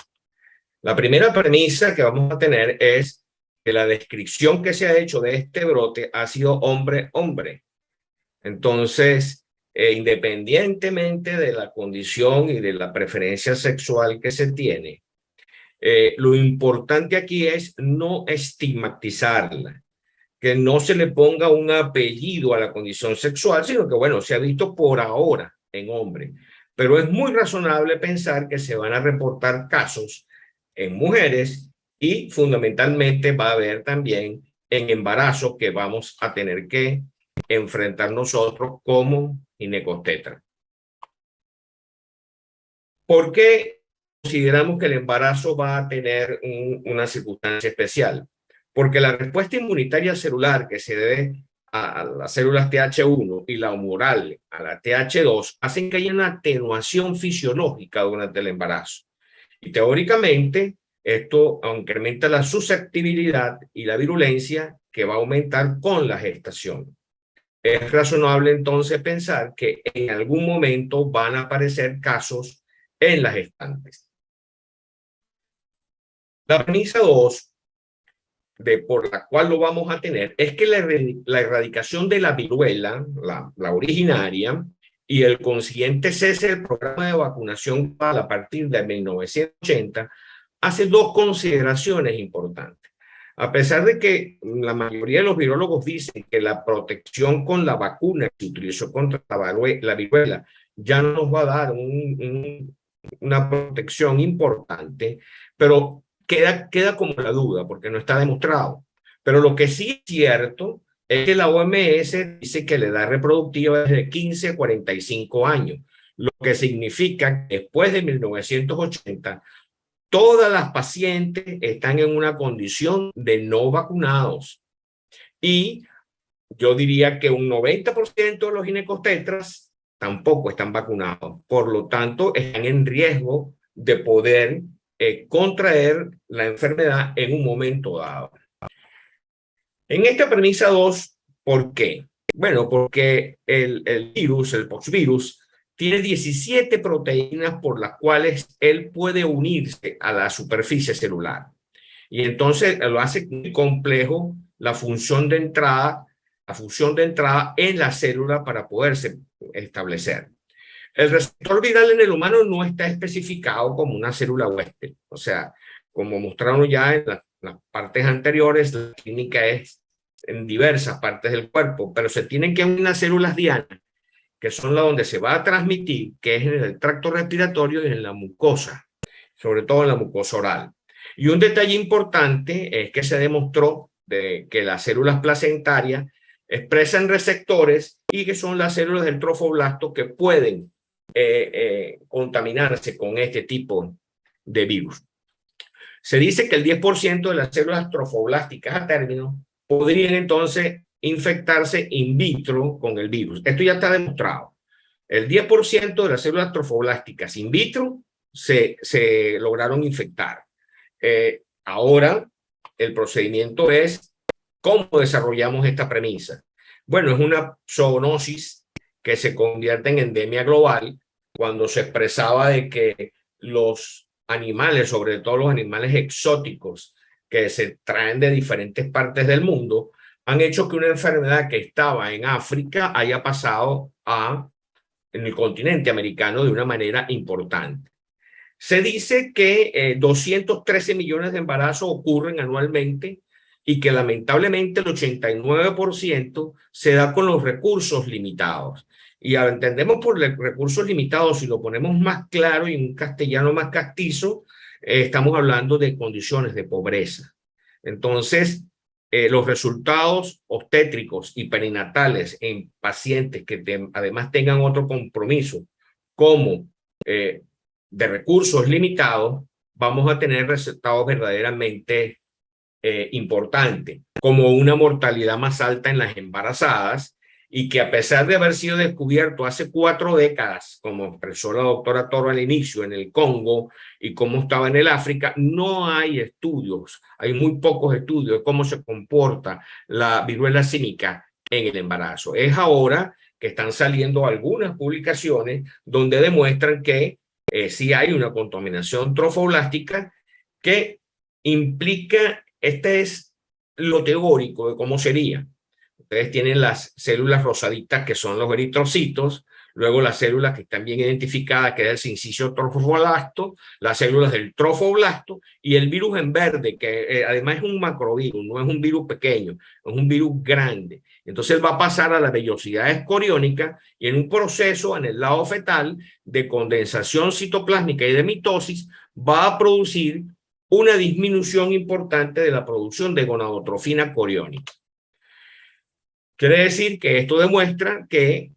S4: La primera premisa que vamos a tener es que la descripción que se ha hecho de este brote ha sido hombre-hombre. Entonces, independientemente de la condición y de la preferencia sexual que se tiene, lo importante aquí es no estigmatizarla, que no se le ponga un apellido a la condición sexual, sino que, bueno, se ha visto por ahora en hombre. Pero es muy razonable pensar que se van a reportar casos en mujeres y fundamentalmente va a haber también en embarazo que vamos a tener que enfrentar nosotros como ginecobstetra. ¿Por qué consideramos que el embarazo va a tener una circunstancia especial? Porque la respuesta inmunitaria celular que se debe a las células TH1 y la humoral a la TH2 hacen que haya una atenuación fisiológica durante el embarazo. Y teóricamente esto incrementa la susceptibilidad y la virulencia que va a aumentar con la gestación. Es razonable entonces pensar que en algún momento van a aparecer casos en las gestantes. La premisa 2, por la cual lo vamos a tener, es que la erradicación de la viruela, la originaria, y el consiguiente cese del programa de vacunación a partir de 1980, hace dos consideraciones importantes. A pesar de que la mayoría de los virólogos dicen que la protección con la vacuna que se utilizó contra la viruela ya no nos va a dar una protección importante, pero queda como la duda porque no está demostrado. Pero lo que sí es cierto es que la OMS dice que la edad reproductiva es de 15 a 45 años, lo que significa que después de 1980 todas las pacientes están en una condición de no vacunados. Y yo diría que un 90% de los ginecobstetras tampoco están vacunados. Por lo tanto, están en riesgo de poder contraer la enfermedad en un momento dado. En esta premisa 2, ¿por qué? Bueno, porque el virus, el poxvirus, tiene 17 proteínas por las cuales él puede unirse a la superficie celular. Y entonces lo hace muy complejo la función de entrada en la célula para poderse establecer. El receptor viral en el humano no está especificado como una célula huésped. O sea, como mostraron ya en las partes anteriores, la clínica es en diversas partes del cuerpo, pero se tienen que unir las células dianas, que son las donde se va a transmitir, que es en el tracto respiratorio y en la mucosa, sobre todo en la mucosa oral. Y un detalle importante es que se demostró que las células placentarias expresan receptores y que son las células del trofoblasto que pueden contaminarse con este tipo de virus. Se dice que el 10% de las células trofoblásticas a término podrían entonces infectarse in vitro con el virus. Esto ya está demostrado. El 10% de las células trofoblásticas in vitro se lograron infectar. Ahora, el procedimiento es ¿cómo desarrollamos esta premisa? Bueno, es una zoonosis que se convierte en endemia global cuando se expresaba de que los animales, sobre todo los animales exóticos que se traen de diferentes partes del mundo, han hecho que una enfermedad que estaba en África haya pasado en el continente americano de una manera importante. Se dice que 213 millones de embarazos ocurren anualmente y que lamentablemente el 89% se da con los recursos limitados. y entendemos por recursos limitados, si lo ponemos más claro y en un castellano más castizo, estamos hablando de condiciones de pobreza. Entonces, los resultados obstétricos y perinatales en pacientes que además tengan otro compromiso, como de recursos limitados, vamos a tener resultados verdaderamente importantes, como una mortalidad más alta en las embarazadas, y que a pesar de haber sido descubierto hace 4 décadas, como expresó la doctora Toro al inicio, en el Congo y cómo estaba en el África, no hay estudios, hay muy pocos estudios de cómo se comporta la viruela símica en el embarazo. Es ahora que están saliendo algunas publicaciones donde demuestran que sí hay una contaminación trofoblástica que implica, este es lo teórico de cómo sería. Ustedes tienen las células rosaditas, que son los eritrocitos, luego las células que están bien identificadas, que es el sincicio trofoblasto, las células del trofoblasto, y el virus en verde, que además es un macrovirus, no es un virus pequeño, es un virus grande. Entonces va a pasar a la vellosidad escoriónica y en un proceso en el lado fetal de condensación citoplásmica y de mitosis va a producir una disminución importante de la producción de gonadotrofina coriónica. Quiere decir que esto demuestra que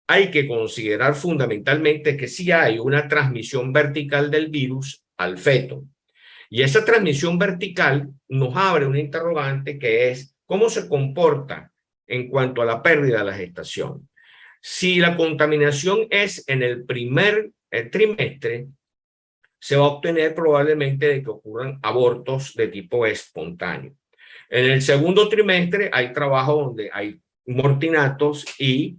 S4: hay que considerar fundamentalmente que sí hay una transmisión vertical del virus al feto. Y esa transmisión vertical nos abre un interrogante, que es cómo se comporta en cuanto a la pérdida de la gestación. Si la contaminación es en el primer trimestre, se va a obtener probablemente de que ocurran abortos de tipo espontáneo. En el segundo trimestre hay trabajo donde hay mortinatos y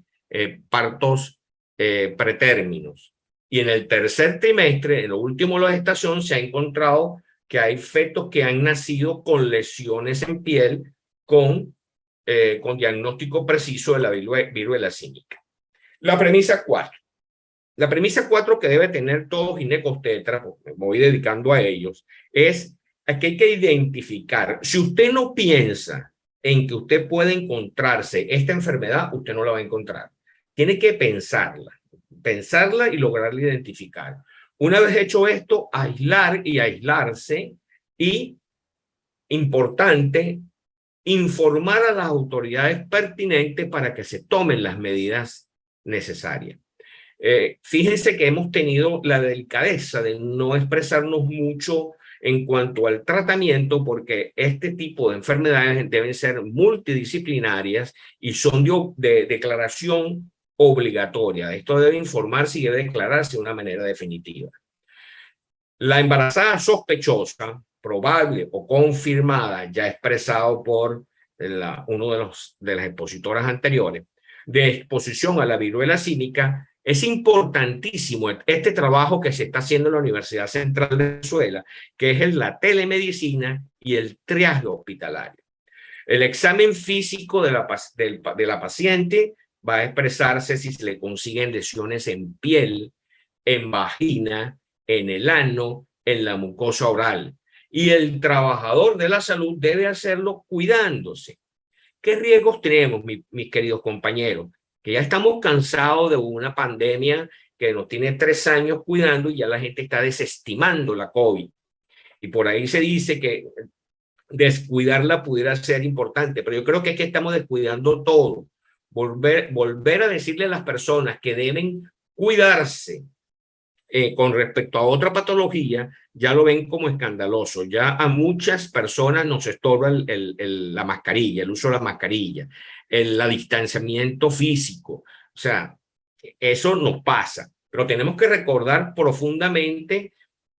S4: partos pretérminos. Y en el tercer trimestre, en lo último de la gestación, se ha encontrado que hay fetos que han nacido con lesiones en piel con diagnóstico preciso de la viruela símica. La premisa 4. La premisa 4 que debe tener todo ginecobstetra, me voy dedicando a ellos, es que hay que identificar. Si usted no piensa en que usted puede encontrarse esta enfermedad, usted no la va a encontrar. Tiene que pensarla y lograrla identificar. Una vez hecho esto, aislar y aislarse, y, importante, informar a las autoridades pertinentes para que se tomen las medidas necesarias. Fíjense que hemos tenido la delicadeza de no expresarnos mucho en cuanto al tratamiento, porque este tipo de enfermedades deben ser multidisciplinarias y son de declaración obligatoria. Esto debe informarse y debe declararse de una manera definitiva. La embarazada sospechosa, probable o confirmada, ya expresado por uno de las expositoras anteriores, de exposición a la viruela símica, es importantísimo este trabajo que se está haciendo en la Universidad Central de Venezuela, que es la telemedicina y el triaje hospitalario. El examen físico de la paciente va a expresarse si se le consiguen lesiones en piel, en vagina, en el ano, en la mucosa oral. Y el trabajador de la salud debe hacerlo cuidándose. ¿Qué riesgos tenemos, mis queridos compañeros? Que ya estamos cansados de una pandemia que nos tiene 3 años cuidando y ya la gente está desestimando la COVID. Y por ahí se dice que descuidarla pudiera ser importante, pero yo creo que es que estamos descuidando todo. Volver a decirle a las personas que deben cuidarse con respecto a otra patología, ya lo ven como escandaloso. Ya a muchas personas nos estorba la mascarilla, el uso de la mascarilla, el distanciamiento físico. O sea, eso nos pasa, pero tenemos que recordar profundamente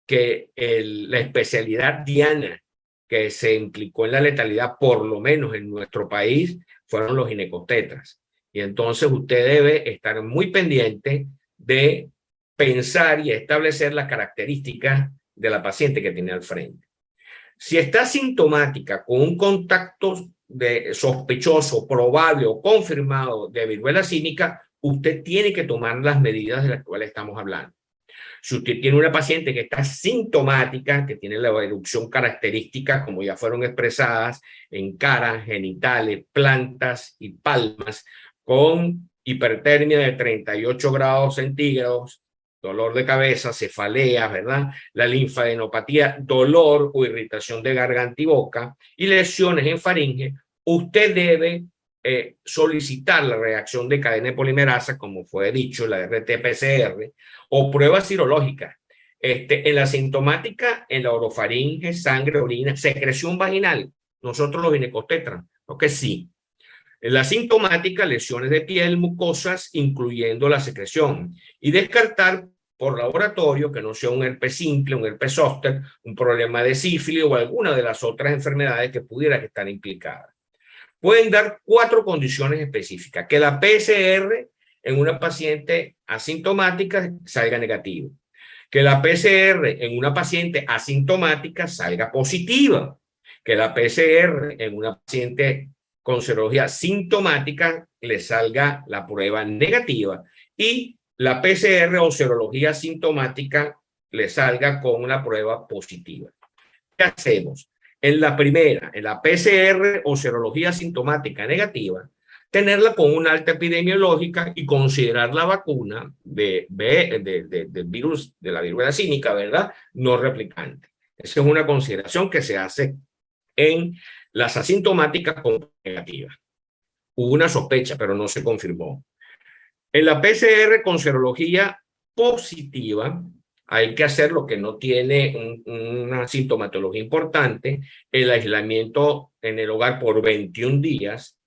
S4: que la especialidad diana que se implicó en la letalidad, por lo menos en nuestro país, fueron los ginecobstetras. Y entonces usted debe estar muy pendiente de pensar y establecer las características de la paciente que tiene al frente. Si está sintomática con un contacto sospechoso, probable o confirmado de viruela símica, usted tiene que tomar las medidas de las cuales estamos hablando. Si usted tiene una paciente que está sintomática, que tiene la erupción característica, como ya fueron expresadas, en cara, genitales, plantas y palmas, con hipertermia de 38 grados centígrados, dolor de cabeza, cefaleas, ¿verdad? La linfadenopatía, dolor o irritación de garganta y boca y lesiones en faringe, usted debe solicitar la reacción de cadena de polimerasa, como fue dicho, la RT-PCR, o pruebas serológicas. En la sintomática, en la orofaringe, sangre, orina, secreción vaginal, nosotros los ginecobstetras, ¿no? Que sí. En la sintomática, lesiones de piel, mucosas, incluyendo la secreción. Y descartar por laboratorio que no sea un herpes simple, un herpes zóster, un problema de sífilis o alguna de las otras enfermedades que pudieran estar implicadas. Pueden dar 4 condiciones específicas. Que la PCR en una paciente asintomática salga negativo. Que la PCR en una paciente asintomática salga positiva. Que la PCR en una paciente con serología sintomática le salga la prueba negativa y la PCR o serología sintomática le salga con una prueba positiva. ¿Qué hacemos? En la primera, en la PCR o serología sintomática negativa, tenerla con una alta epidemiológica y considerar la vacuna del virus de la viruela símica, ¿verdad? No replicante. Esa es una consideración que se hace en las asintomáticas con negativas. Hubo una sospecha, pero no se confirmó. En la PCR con serología positiva, hay que hacer lo que no tiene una sintomatología importante, el aislamiento en el hogar por 21 días,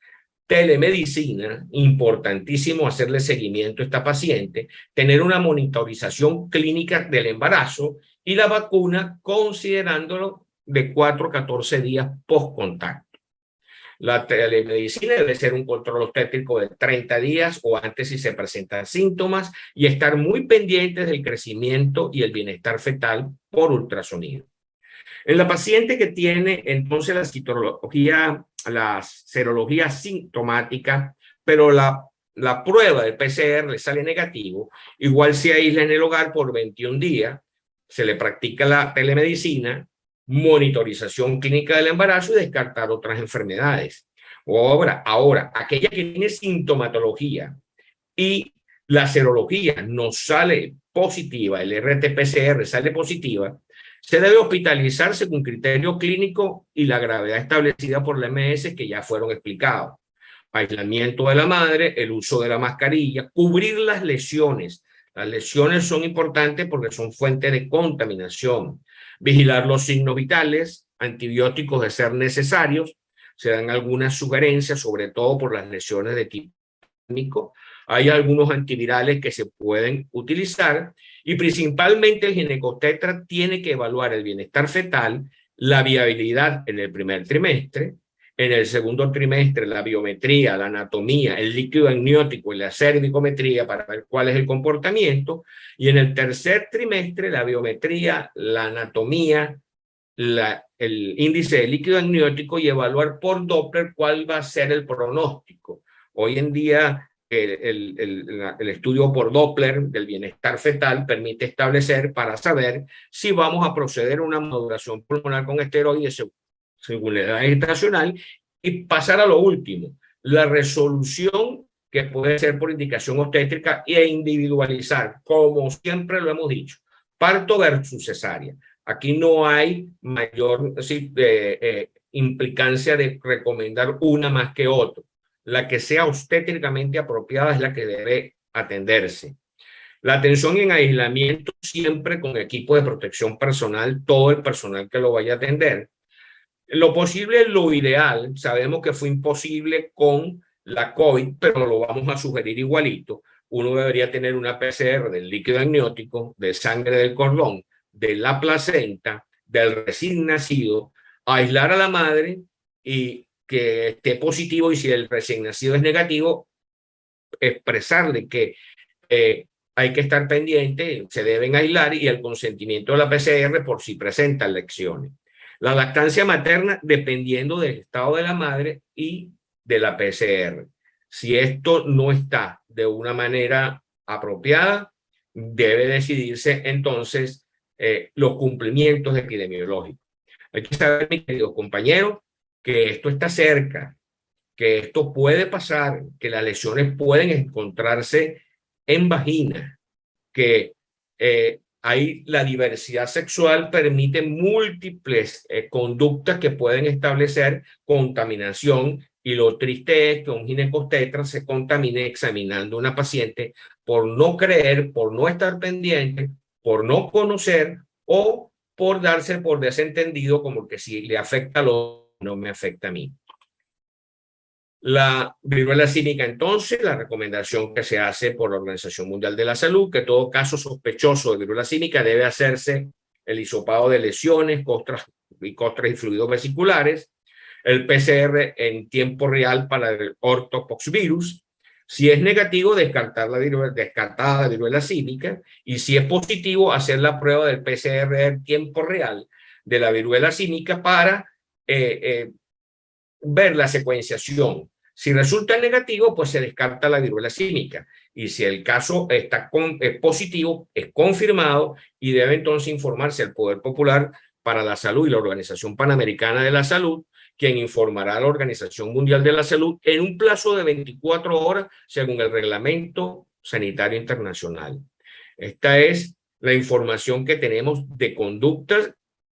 S4: telemedicina, importantísimo hacerle seguimiento a esta paciente, tener una monitorización clínica del embarazo y la vacuna considerándolo de 4 a 14 días post contacto. La telemedicina debe ser un control obstétrico de 30 días o antes si se presentan síntomas y estar muy pendientes del crecimiento y el bienestar fetal por ultrasonido. En la paciente que tiene entonces la serología sintomática, pero la prueba del PCR le sale negativo, igual se aísla en el hogar por 21 días, se le practica la telemedicina, monitorización clínica del embarazo y descartar otras enfermedades. Ahora, aquella que tiene sintomatología y la serología no sale positiva, el RT-PCR sale positiva, se debe hospitalizar según criterio clínico y la gravedad establecida por la OMS que ya fueron explicados. Aislamiento de la madre, el uso de la mascarilla, cubrir las lesiones. Las lesiones son importantes porque son fuente de contaminación. Vigilar los signos vitales, antibióticos de ser necesarios. Se dan algunas sugerencias, sobre todo por las lesiones de tipo químico. Hay algunos antivirales que se pueden utilizar y principalmente el ginecobstetra tiene que evaluar el bienestar fetal, la viabilidad en el primer trimestre, en el segundo trimestre la biometría, la anatomía, el líquido amniótico y la cervicometría para ver cuál es el comportamiento y en el tercer trimestre la biometría, la anatomía, el índice de líquido amniótico y evaluar por Doppler cuál va a ser el pronóstico. Hoy en día el estudio por Doppler del bienestar fetal permite establecer para saber si vamos a proceder a una modulación pulmonar con esteroides según la edad gestacional y pasar a lo último, la resolución que puede ser por indicación obstétrica e individualizar, como siempre lo hemos dicho, parto versus cesárea. Aquí no hay mayor implicancia de recomendar una más que otra. La que sea obstétricamente apropiada es la que debe atenderse. La atención en aislamiento siempre con equipo de protección personal, todo el personal que lo vaya a atender. Lo posible, lo ideal, sabemos que fue imposible con la COVID, pero lo vamos a sugerir igualito. Uno debería tener una PCR del líquido amniótico, de sangre del cordón, de la placenta, del recién nacido, aislar a la madre y que esté positivo y si el recién nacido es negativo, expresarle que hay que estar pendiente, se deben aislar y el consentimiento de la PCR por si presentan lesiones. La lactancia materna dependiendo del estado de la madre y de la PCR. Si esto no está de una manera apropiada, debe decidirse entonces los cumplimientos epidemiológicos. Hay que saber, mis queridos compañeros, que esto está cerca. que esto puede pasar, que las lesiones pueden encontrarse en vagina, que hay la diversidad sexual permite múltiples conductas que pueden establecer contaminación, y lo triste es que un ginecobstetra se contamine examinando a una paciente por no creer, por no estar pendiente, por no conocer o por darse por desentendido como que si le afecta a lo no me afecta a mí. La viruela símica, entonces, la recomendación que se hace por la Organización Mundial de la Salud, que todo caso sospechoso de viruela símica debe hacerse el hisopado de lesiones, costras y fluidos vesiculares, el PCR en tiempo real para el ortopoxvirus. Si es negativo, descartar la viruela símica, y si es positivo, hacer la prueba del PCR en tiempo real de la viruela símica para ver la secuenciación. Si resulta negativo, pues se descarta la viruela símica. Y si el caso está positivo, es confirmado y debe entonces informarse al Poder Popular para la Salud y la Organización Panamericana de la Salud, quien informará a la Organización Mundial de la Salud en un plazo de 24 horas según el Reglamento Sanitario Internacional. Esta es la información que tenemos de conductas.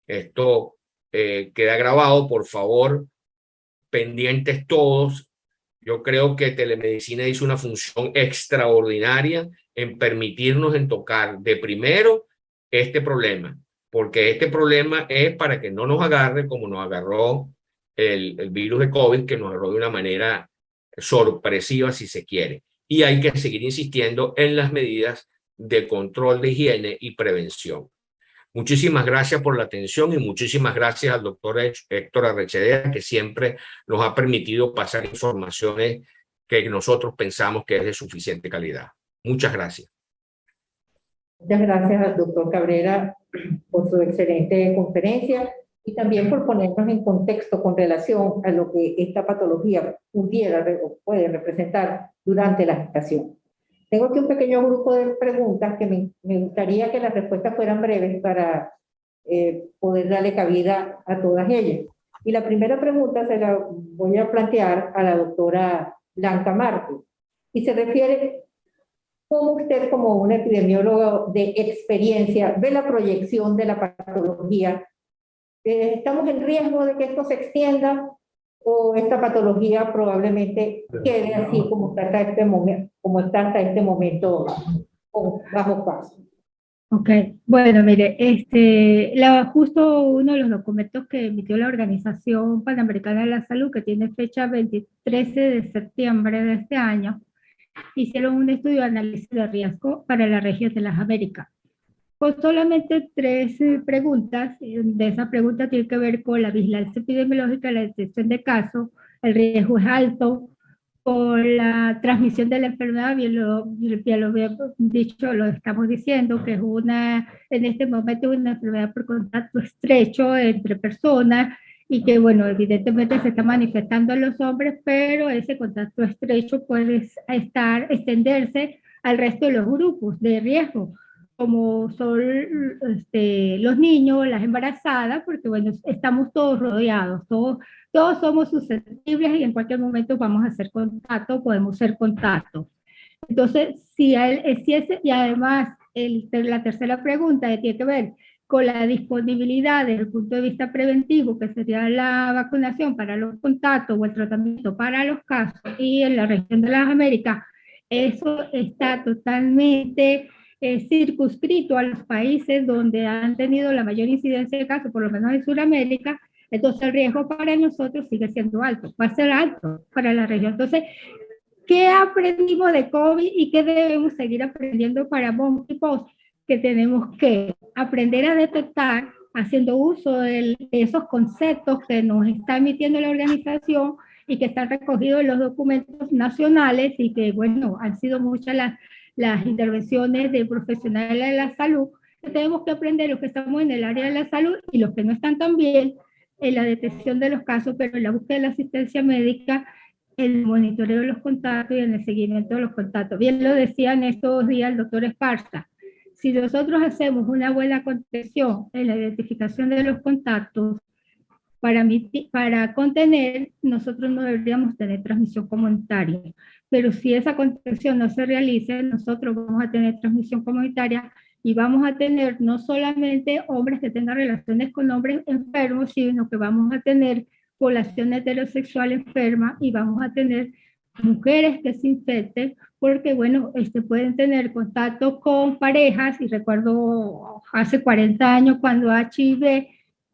S4: Esto queda grabado, por favor, pendientes todos. Yo creo que telemedicina hizo una función extraordinaria en permitirnos tocar de primero este problema, porque este problema es para que no nos agarre como nos agarró el virus de COVID, que nos agarró de una manera sorpresiva, si se quiere. Y hay que seguir insistiendo en las medidas de control de higiene y prevención. Muchísimas gracias por la atención y muchísimas gracias al doctor Héctor Arrechedera, que siempre nos ha permitido pasar informaciones que nosotros pensamos que es de suficiente calidad. Muchas gracias.
S1: Muchas gracias al doctor Cabrera por su excelente conferencia y también por ponernos en contexto con relación a lo que esta patología pudiera o puede representar durante la gestación. Tengo aquí un pequeño grupo de preguntas que me gustaría que las respuestas fueran breves para poder darle cabida a todas ellas. Y la primera pregunta se la voy a plantear a la doctora Blanca Marcos. Y se refiere, ¿cómo usted, como un epidemiólogo de experiencia, ve la proyección de la patología? ¿Estamos en riesgo de que esto se extienda o esta patología probablemente quede así como está hasta este momento bajo paso?
S2: Ok, bueno, mire, justo uno de los documentos que emitió la Organización Panamericana de la Salud, que tiene fecha 13 de septiembre de este año, hicieron un estudio de análisis de riesgo para la región de las Américas. Con solamente 3 preguntas, de esa pregunta tiene que ver con la vigilancia epidemiológica, la detección de casos, el riesgo es alto, por la transmisión de la enfermedad, ya lo había dicho, lo estamos diciendo, que es en este momento una enfermedad por contacto estrecho entre personas y que, bueno, evidentemente se está manifestando en los hombres, pero ese contacto estrecho puede extenderse al resto de los grupos de riesgo, como son los niños, las embarazadas, porque, bueno, estamos todos rodeados, todos somos susceptibles y en cualquier momento vamos a hacer contacto, podemos ser contacto. Entonces, y además, la tercera pregunta que tiene que ver con la disponibilidad desde el punto de vista preventivo, que sería la vacunación para los contactos o el tratamiento para los casos, y en la región de las Américas, eso está totalmente circunscrito a los países donde han tenido la mayor incidencia de casos, por lo menos en Sudamérica. Entonces el riesgo para nosotros sigue siendo alto, va a ser alto para la región. Entonces, ¿qué aprendimos de COVID y qué debemos seguir aprendiendo para monkeypox? Que tenemos que aprender a detectar haciendo uso de esos conceptos que nos está emitiendo la organización y que están recogidos en los documentos nacionales y que, bueno, han sido muchas las intervenciones de profesionales de la salud. Tenemos que aprender los que estamos en el área de la salud y los que no están tan bien en la detección de los casos, pero en la búsqueda de la asistencia médica, en el monitoreo de los contactos y en el seguimiento de los contactos. Bien lo decía en estos días el doctor Esparza, si nosotros hacemos una buena contención en la identificación de los contactos, para contener, nosotros no deberíamos tener transmisión comunitaria. Pero si esa contención no se realiza, nosotros vamos a tener transmisión comunitaria y vamos a tener no solamente hombres que tengan relaciones con hombres enfermos, sino que vamos a tener población heterosexual enferma y vamos a tener mujeres que se infecten porque, bueno, pueden tener contacto con parejas, y recuerdo hace 40 años cuando HIV,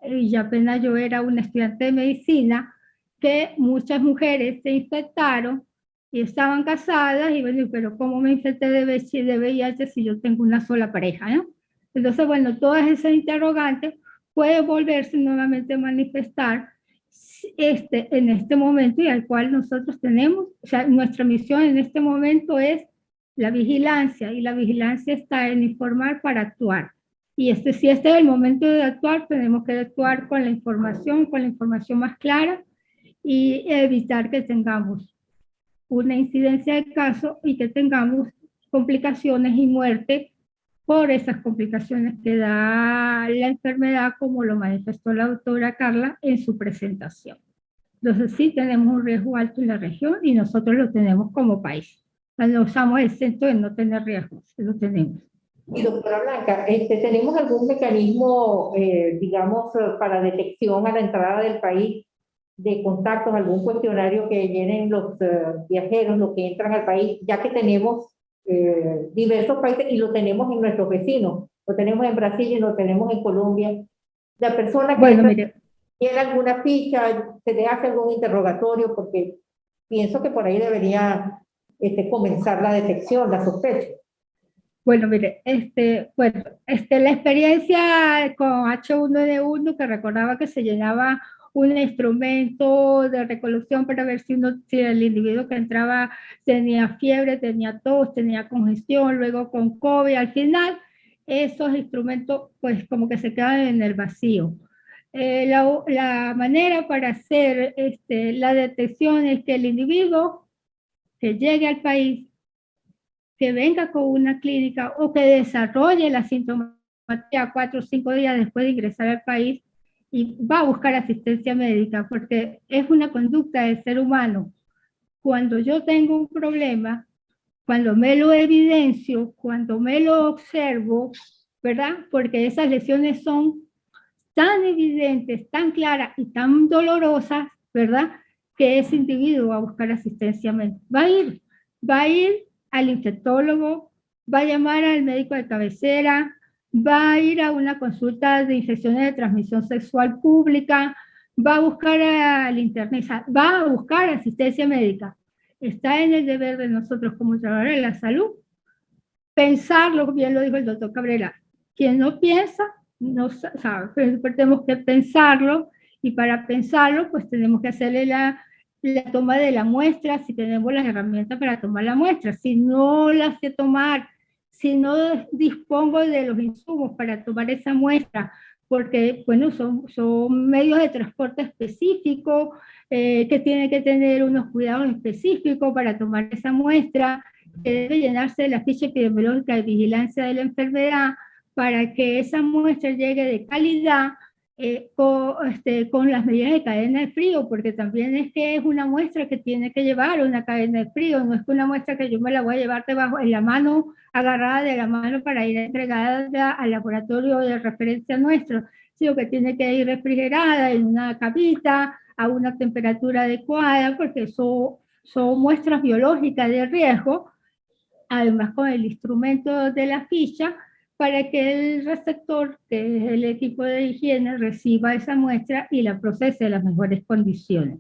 S2: y apenas yo era una estudiante de medicina, que muchas mujeres se infectaron y estaban casadas, y bueno, pero ¿cómo me infecté de VIH si yo tengo una sola pareja, ¿no? Entonces, bueno, todas esas interrogantes pueden volverse nuevamente a manifestar en este momento, y al cual nosotros tenemos, o sea, nuestra misión en este momento es la vigilancia, y la vigilancia está en informar para actuar. Y si este es el momento de actuar, tenemos que actuar con la información más clara, y evitar que tengamos una incidencia de caso y que tengamos complicaciones y muerte por esas complicaciones que da la enfermedad, como lo manifestó la doctora Carla en su presentación. Entonces sí tenemos un riesgo alto en la región y nosotros lo tenemos como país. No estamos exentos de no tener riesgos, lo tenemos.
S1: Y doctora Blanca, ¿tenemos algún mecanismo, digamos, para detección a la entrada del país de contactos, algún cuestionario que llenen los viajeros, los que entran al país, ya que tenemos diversos países y lo tenemos en nuestros vecinos? Lo tenemos en Brasil y lo tenemos en Colombia. La persona que
S2: bueno, mire,
S1: tiene alguna ficha, se le hace algún interrogatorio, porque pienso que por ahí debería comenzar la detección, la sospecha.
S2: Bueno, mire, la experiencia con H1N1, que recordaba que se llenaba un instrumento de recolección para ver si el individuo que entraba tenía fiebre, tenía tos, tenía congestión, luego con COVID. Al final, esos instrumentos pues como que se quedan en el vacío. La manera para hacer la detección es que el individuo que llegue al país, que venga con una clínica o que desarrolle la sintomatología 4 o 5 días después de ingresar al país, y va a buscar asistencia médica, porque es una conducta del ser humano. Cuando yo tengo un problema, cuando me lo evidencio, cuando me lo observo, ¿verdad? Porque esas lesiones son tan evidentes, tan claras y tan dolorosas, ¿verdad? Que ese individuo va a buscar asistencia médica. Va a ir al infectólogo, va a llamar al médico de cabecera, va a ir a una consulta de infecciones de transmisión sexual pública, va a buscar al internista, va a buscar asistencia médica. Está en el deber de nosotros como trabajadores de la salud pensarlo, bien lo dijo el doctor Cabrera. Quien no piensa, no sabe, pero tenemos que pensarlo, y para pensarlo, pues tenemos que hacerle la toma de la muestra, si tenemos las herramientas para tomar la muestra. Si no las sé tomar, si no dispongo de los insumos para tomar esa muestra, porque, bueno, son medios de transporte específicos, que tienen que tener unos cuidados específicos para tomar esa muestra, que debe llenarse de la ficha epidemiológica de vigilancia de la enfermedad, para que esa muestra llegue de calidad, con las medidas de cadena de frío, porque también es que es una muestra que tiene que llevar una cadena de frío, no es que una muestra que yo me la voy a llevar debajo en la mano, agarrada de la mano para ir entregada al laboratorio de referencia nuestro, sino que tiene que ir refrigerada en una cavita a una temperatura adecuada, porque son muestras biológicas de riesgo, además con el instrumento de la ficha, para que el receptor, que es el equipo de higiene, reciba esa muestra y la procese en las mejores condiciones.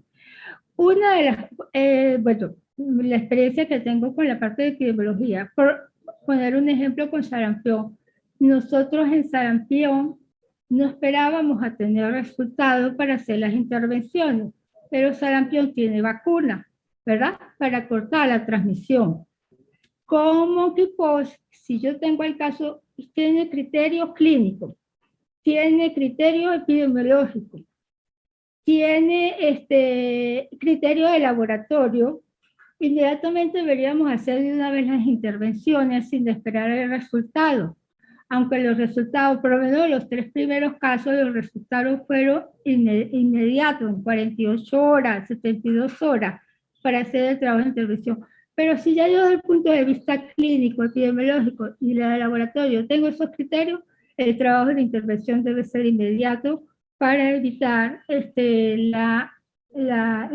S2: Una de las, bueno, la experiencia que tengo con la parte de epidemiología, por poner un ejemplo con sarampión, nosotros en sarampión no esperábamos a tener resultados para hacer las intervenciones, pero sarampión tiene vacuna, ¿verdad? Para cortar la transmisión. Como que pues, si yo tengo el caso, tiene criterios clínicos, tiene criterios epidemiológicos, tiene criterio de laboratorio, inmediatamente deberíamos hacer de una vez las intervenciones sin esperar el resultado. aunque los resultados, por lo menos los 3 primeros casos, los resultados fueron inmediatos, en 48 horas, 72 horas, para hacer el trabajo de intervención. Pero si ya yo desde el punto de vista clínico, epidemiológico y de laboratorio tengo esos criterios, el trabajo de intervención debe ser inmediato para evitar la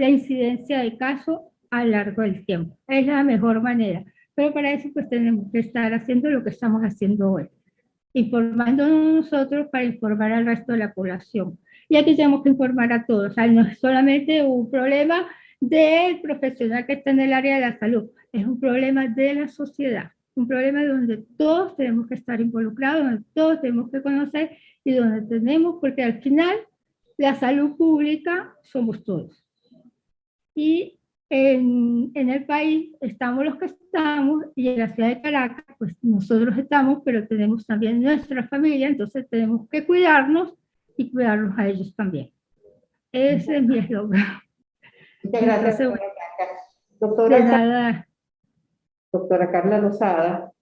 S2: incidencia de casos a lo largo del tiempo. Es la mejor manera. Pero para eso pues tenemos que estar haciendo lo que estamos haciendo hoy, informándonos nosotros para informar al resto de la población. Y aquí tenemos que informar a todos. O sea, no es solamente un problema del profesional que está en el área de la salud, es un problema de la sociedad, un problema donde todos tenemos que estar involucrados, donde todos tenemos que conocer y donde tenemos, porque al final la salud pública somos todos. Y en el país estamos los que estamos y en la ciudad de Caracas, pues nosotros estamos, pero tenemos también nuestra familia, entonces tenemos que cuidarnos y cuidarlos a ellos también. Ese es mi eslogan.
S1: Muchas gracias,
S2: Entonces,
S1: doctora. Doctora Carla Lozada,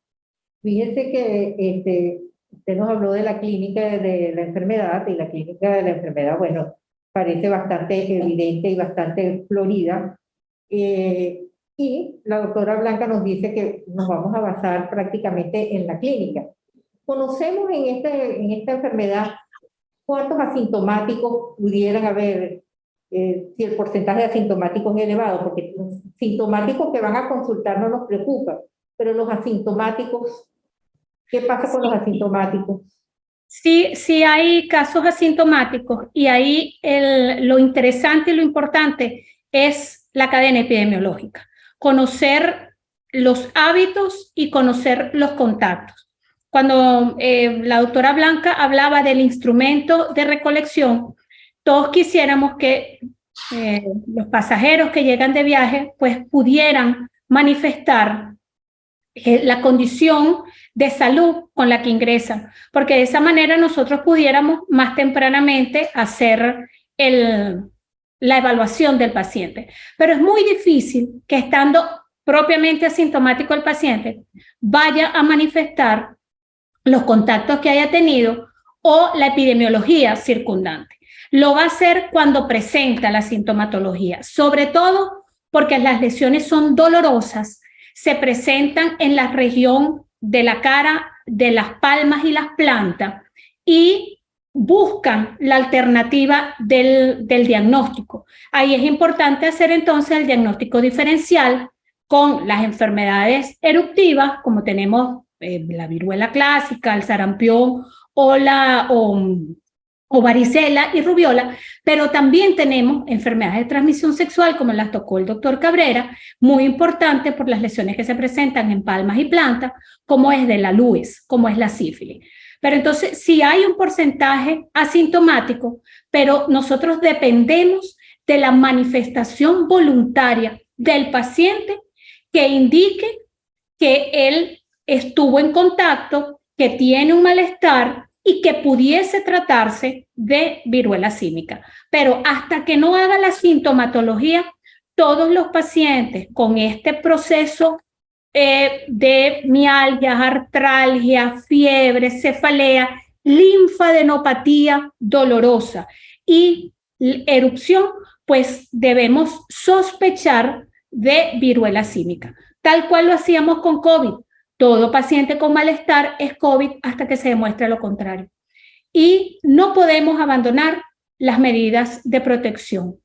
S1: fíjese que usted nos habló de la clínica de la enfermedad, y la clínica de la enfermedad, bueno, parece bastante evidente y bastante florida. Y la doctora Blanca nos dice que nos vamos a basar prácticamente en la clínica. ¿Conocemos en esta enfermedad cuántos asintomáticos pudieran haber? Si el porcentaje de asintomáticos es elevado, porque los sintomáticos que van a consultar no nos preocupa, pero los asintomáticos, ¿qué pasa con los asintomáticos?
S3: Sí hay casos asintomáticos y ahí lo interesante y lo importante es la cadena epidemiológica. Conocer los hábitos y conocer los contactos. Cuando la doctora Blanca hablaba del instrumento de recolección, todos quisiéramos que los pasajeros que llegan de viaje pues pudieran manifestar la condición de salud con la que ingresan, porque de esa manera nosotros pudiéramos más tempranamente hacer la evaluación del paciente. Pero es muy difícil que estando propiamente asintomático el paciente vaya a manifestar los contactos que haya tenido o la epidemiología circundante. Lo va a hacer cuando presenta la sintomatología, sobre todo porque las lesiones son dolorosas, se presentan en la región de la cara, de las palmas y las plantas y buscan la alternativa del diagnóstico. Ahí es importante hacer entonces el diagnóstico diferencial con las enfermedades eruptivas, como tenemos la viruela clásica, el sarampión o varicela y rubiola, pero también tenemos enfermedades de transmisión sexual, como las tocó el doctor Cabrera, muy importante por las lesiones que se presentan en palmas y plantas, como es de la LUES, como es la sífilis. Pero entonces, sí hay un porcentaje asintomático, pero nosotros dependemos de la manifestación voluntaria del paciente que indique que él estuvo en contacto, que tiene un malestar y que pudiese tratarse de viruela símica. Pero hasta que no haga la sintomatología, todos los pacientes con este proceso de mialgias, artralgia, fiebre, cefalea, linfadenopatía dolorosa y erupción, pues debemos sospechar de viruela símica, tal cual lo hacíamos con COVID. Todo paciente con malestar es COVID hasta que se demuestre lo contrario. Y no podemos abandonar las medidas de protección.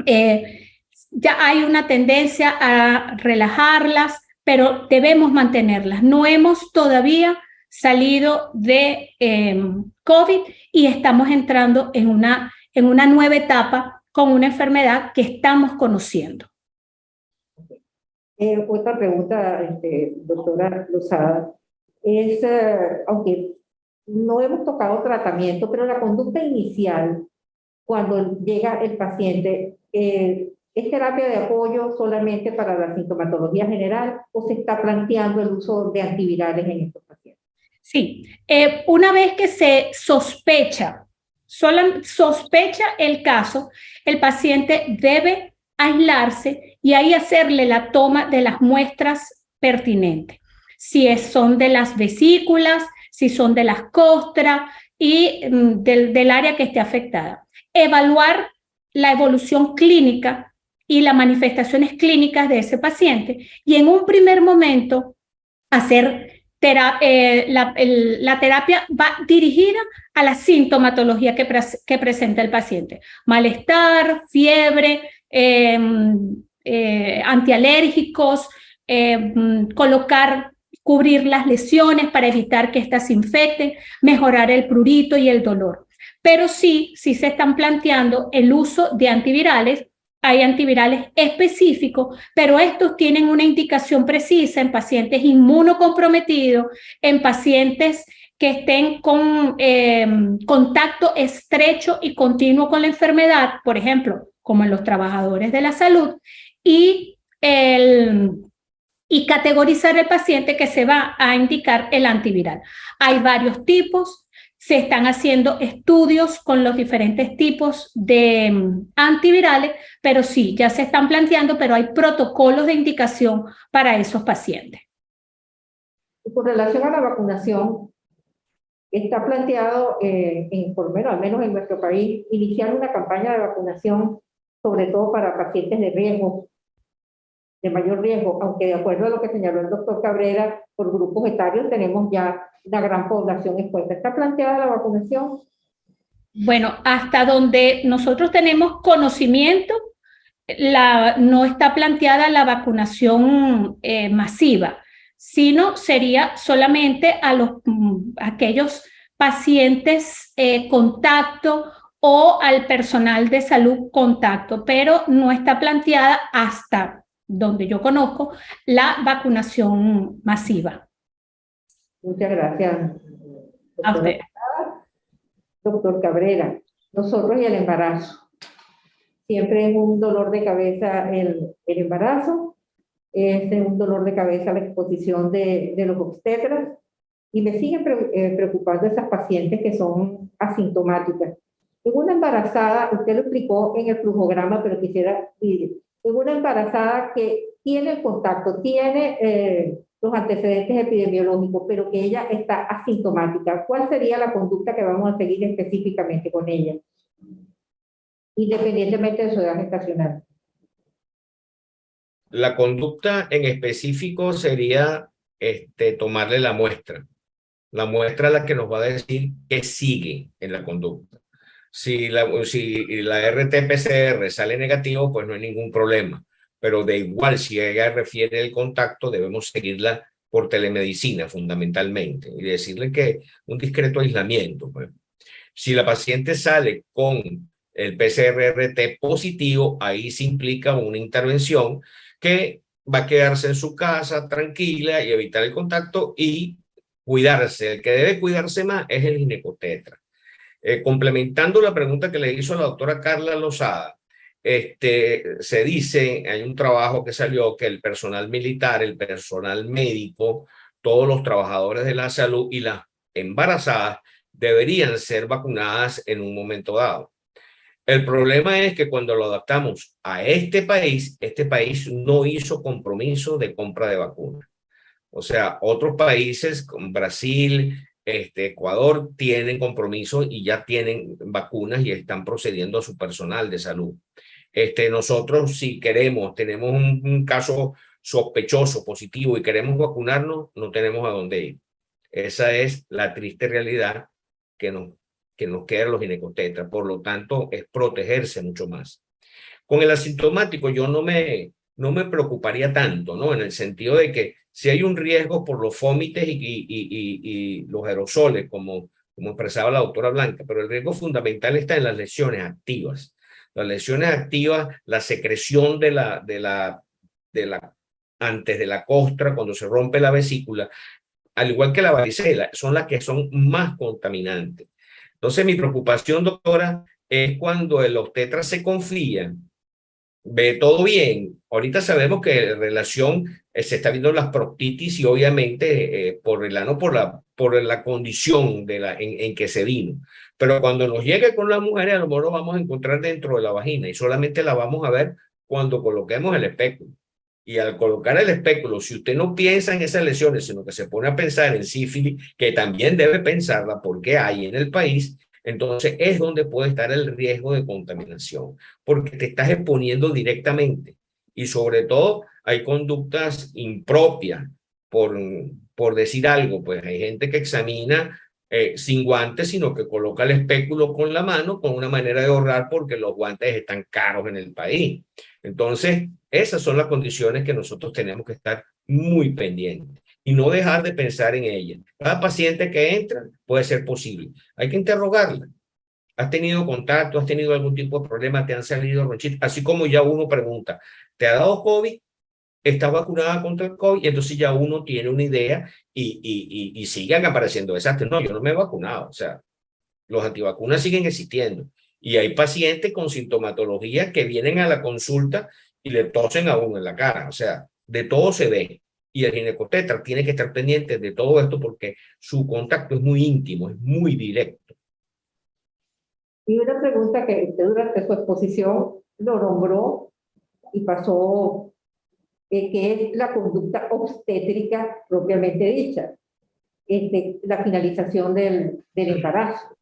S3: Ya hay una tendencia a relajarlas, pero debemos mantenerlas. No hemos todavía salido de COVID y estamos entrando en una nueva etapa con una enfermedad que estamos conociendo.
S1: Otra pregunta, doctora Lozada, es, aunque no hemos tocado tratamiento, pero la conducta inicial, cuando llega el paciente, ¿es terapia de apoyo solamente para la sintomatología general o se está planteando el uso de antivirales en estos pacientes?
S3: Sí, una vez que se sospecha el caso, el paciente debe aislarse y ahí hacerle la toma de las muestras pertinentes. Si son de las vesículas, si son de las costras y del área que esté afectada. Evaluar la evolución clínica y las manifestaciones clínicas de ese paciente y en un primer momento hacer la terapia va dirigida a la sintomatología que presenta el paciente. Malestar, fiebre, antialérgicos, cubrir las lesiones para evitar que éstas se infecten, mejorar el prurito y el dolor. Pero sí se están planteando el uso de antivirales. Hay antivirales específicos, pero estos tienen una indicación precisa en pacientes inmunocomprometidos, en pacientes que estén con contacto estrecho y continuo con la enfermedad, por ejemplo, como en los trabajadores de la salud, y categorizar el paciente que se va a indicar el antiviral. Hay varios tipos. Se están haciendo estudios con los diferentes tipos de antivirales, pero sí, ya se están planteando, pero hay protocolos de indicación para esos pacientes.
S1: Y con relación a la vacunación, está planteado, por lo menos, al menos en nuestro país, iniciar una campaña de vacunación, sobre todo para pacientes de riesgo, de mayor riesgo, aunque de acuerdo a lo que señaló el doctor Cabrera, por grupos etarios tenemos ya una gran población expuesta. ¿Está planteada la vacunación?
S3: Bueno, hasta donde nosotros tenemos conocimiento, no está planteada la vacunación masiva, sino sería solamente a aquellos pacientes contacto o al personal de salud contacto, pero no está planteada hasta donde yo conozco la vacunación masiva.
S1: Muchas gracias,
S3: A usted.
S1: doctor Cabrera. Nosotros y el embarazo. Siempre es un dolor de cabeza el embarazo, es un dolor de cabeza la exposición de los obstetras, y me siguen preocupando esas pacientes que son asintomáticas. En una embarazada, usted lo explicó en el flujograma, pero quisiera decir, en una embarazada que tiene el contacto, tiene los antecedentes epidemiológicos, pero que ella está asintomática, ¿cuál sería la conducta que vamos a seguir específicamente con ella, independientemente de su edad gestacional?
S4: La conducta en específico sería tomarle la muestra. La muestra es la que nos va a decir qué sigue en la conducta. Si la RT-PCR sale negativo, pues no hay ningún problema. Pero de igual, si ella refiere el contacto, debemos seguirla por telemedicina fundamentalmente y decirle que un discreto aislamiento. Pues. Si la paciente sale con el PCR-RT positivo, ahí se implica una intervención que va a quedarse en su casa tranquila y evitar el contacto y cuidarse. El que debe cuidarse más es el ginecotetra. Complementando la pregunta que le hizo la doctora Carla Lozada, se dice, hay un trabajo que salió que el personal militar, el personal médico, todos los trabajadores de la salud y las embarazadas deberían ser vacunadas en un momento dado. El problema es que cuando lo adaptamos a este país no hizo compromiso de compra de vacunas. O sea, otros países como Brasil, Ecuador, tienen compromiso y ya tienen vacunas y están procediendo a su personal de salud. Nosotros, si queremos, tenemos un caso sospechoso, positivo y queremos vacunarnos, no tenemos a dónde ir. Esa es la triste realidad que nos queda los ginecotetras. Por lo tanto, es protegerse mucho más. Con el asintomático yo no me preocuparía tanto, ¿no? En el sentido de que si hay un riesgo por los fómites y los aerosoles, como expresaba la doctora Blanca, pero el riesgo fundamental está en las lesiones activas. Las lesiones activas, la secreción antes de la costra, cuando se rompe la vesícula, al igual que la varicela, son las que son más contaminantes. Entonces, mi preocupación, doctora, es cuando el obstetra se confía, ve todo bien. Ahorita sabemos que en relación se está viendo las proctitis y obviamente por el ano, por la condición en que se vino. Pero cuando nos llegue con las mujeres, a lo mejor lo vamos a encontrar dentro de la vagina y solamente la vamos a ver cuando coloquemos el espéculo. Y al colocar el espéculo, si usted no piensa en esas lesiones, sino que se pone a pensar en sífilis, que también debe pensarla porque hay en el país, entonces es donde puede estar el riesgo de contaminación, porque te estás exponiendo directamente. Y sobre todo hay conductas impropias, por decir algo, pues hay gente que examina sin guantes, sino que coloca el espéculo con la mano, con una manera de ahorrar porque los guantes están caros en el país. Entonces, esas son las condiciones que nosotros tenemos que estar muy pendientes y no dejar de pensar en ellas. Cada paciente que entra puede ser posible. Hay que interrogarla. ¿Has tenido contacto? ¿Has tenido algún tipo de problema? ¿Te han salido ronchitas? Así como ya uno pregunta, ¿te ha dado COVID? ¿Está vacunada contra el COVID? Y entonces ya uno tiene una idea y siguen apareciendo desastres. No, yo no me he vacunado. O sea, los antivacunas siguen existiendo. Y hay pacientes con sintomatología que vienen a la consulta y le tosen a uno en la cara. O sea, de todo se ve. Y el ginecotetra tiene que estar pendiente de todo esto porque su contacto es muy íntimo, es muy directo.
S1: Y una pregunta que usted durante su exposición lo nombró y pasó, que es la conducta obstétrica propiamente dicha, la finalización del embarazo.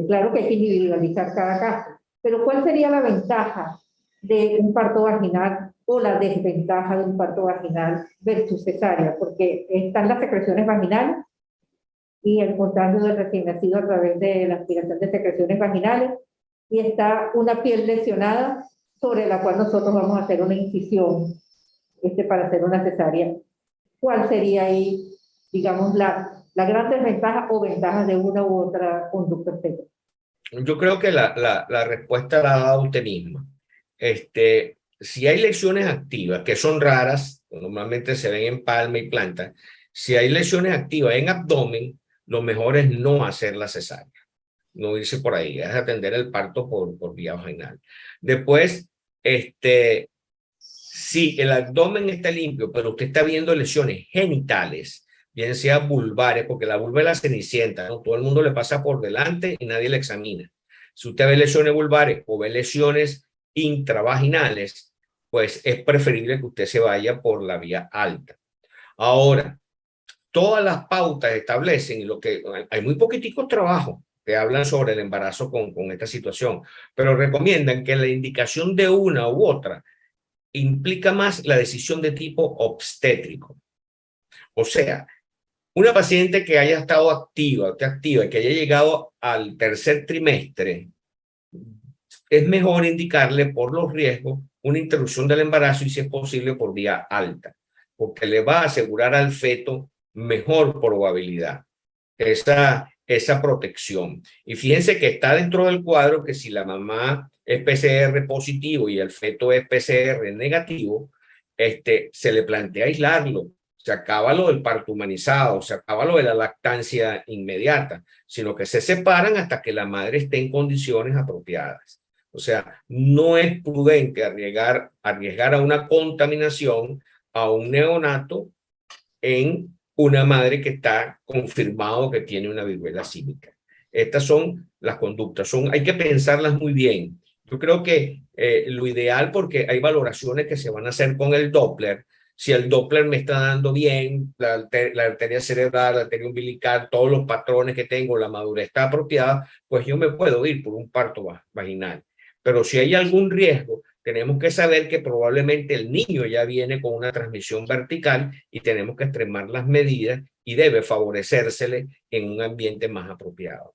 S1: Claro que hay que individualizar cada caso, pero ¿cuál sería la ventaja de un parto vaginal o la desventaja de un parto vaginal versus cesárea? Porque están las secreciones vaginales y el contagio del recién nacido a través de la aspiración de secreciones vaginales, y está una piel lesionada sobre la cual nosotros vamos a hacer una incisión para hacer una cesárea. ¿Cuál sería ahí, digamos, la gran desventaja o ventaja de una u otra conducta estética?
S4: Yo creo que la respuesta la ha dado usted misma. Si hay lesiones activas, que son raras, normalmente se ven en palma y planta, si hay lesiones activas en abdomen, lo mejor es no hacer la cesárea, no irse por ahí, es atender el parto por vía vaginal. Después, si el abdomen está limpio, pero usted está viendo lesiones genitales, bien sea vulvares, porque la vulva es la cenicienta, ¿no? Todo el mundo le pasa por delante y nadie le examina. Si usted ve lesiones vulvares o ve lesiones intravaginales, pues es preferible que usted se vaya por la vía alta. Ahora, todas las pautas establecen, y lo que hay muy poquiticos trabajos que hablan sobre el embarazo con esta situación, pero recomiendan que la indicación de una u otra implica más la decisión de tipo obstétrico. O sea, una paciente que haya estado activa, y que haya llegado al tercer trimestre, es mejor indicarle por los riesgos una interrupción del embarazo y, si es posible, por vía alta, porque le va a asegurar al feto mejor probabilidad esa protección. Y fíjense que está dentro del cuadro que si la mamá es PCR positivo y el feto es PCR negativo, se le plantea aislarlo. Se acaba lo del parto humanizado, se acaba lo de la lactancia inmediata, sino que se separan hasta que la madre esté en condiciones apropiadas. O sea, no es prudente arriesgar a una contaminación a un neonato en una madre que está confirmado que tiene una viruela símica. Estas son las conductas, hay que pensarlas muy bien. Yo creo que lo ideal, porque hay valoraciones que se van a hacer con el Doppler. Si el Doppler me está dando bien, la arteria cerebral, la arteria umbilical, todos los patrones que tengo, la madurez está apropiada, pues yo me puedo ir por un parto vaginal. Pero si hay algún riesgo, tenemos que saber que probablemente el niño ya viene con una transmisión vertical y tenemos que extremar las medidas y debe favorecérsele en un ambiente más apropiado.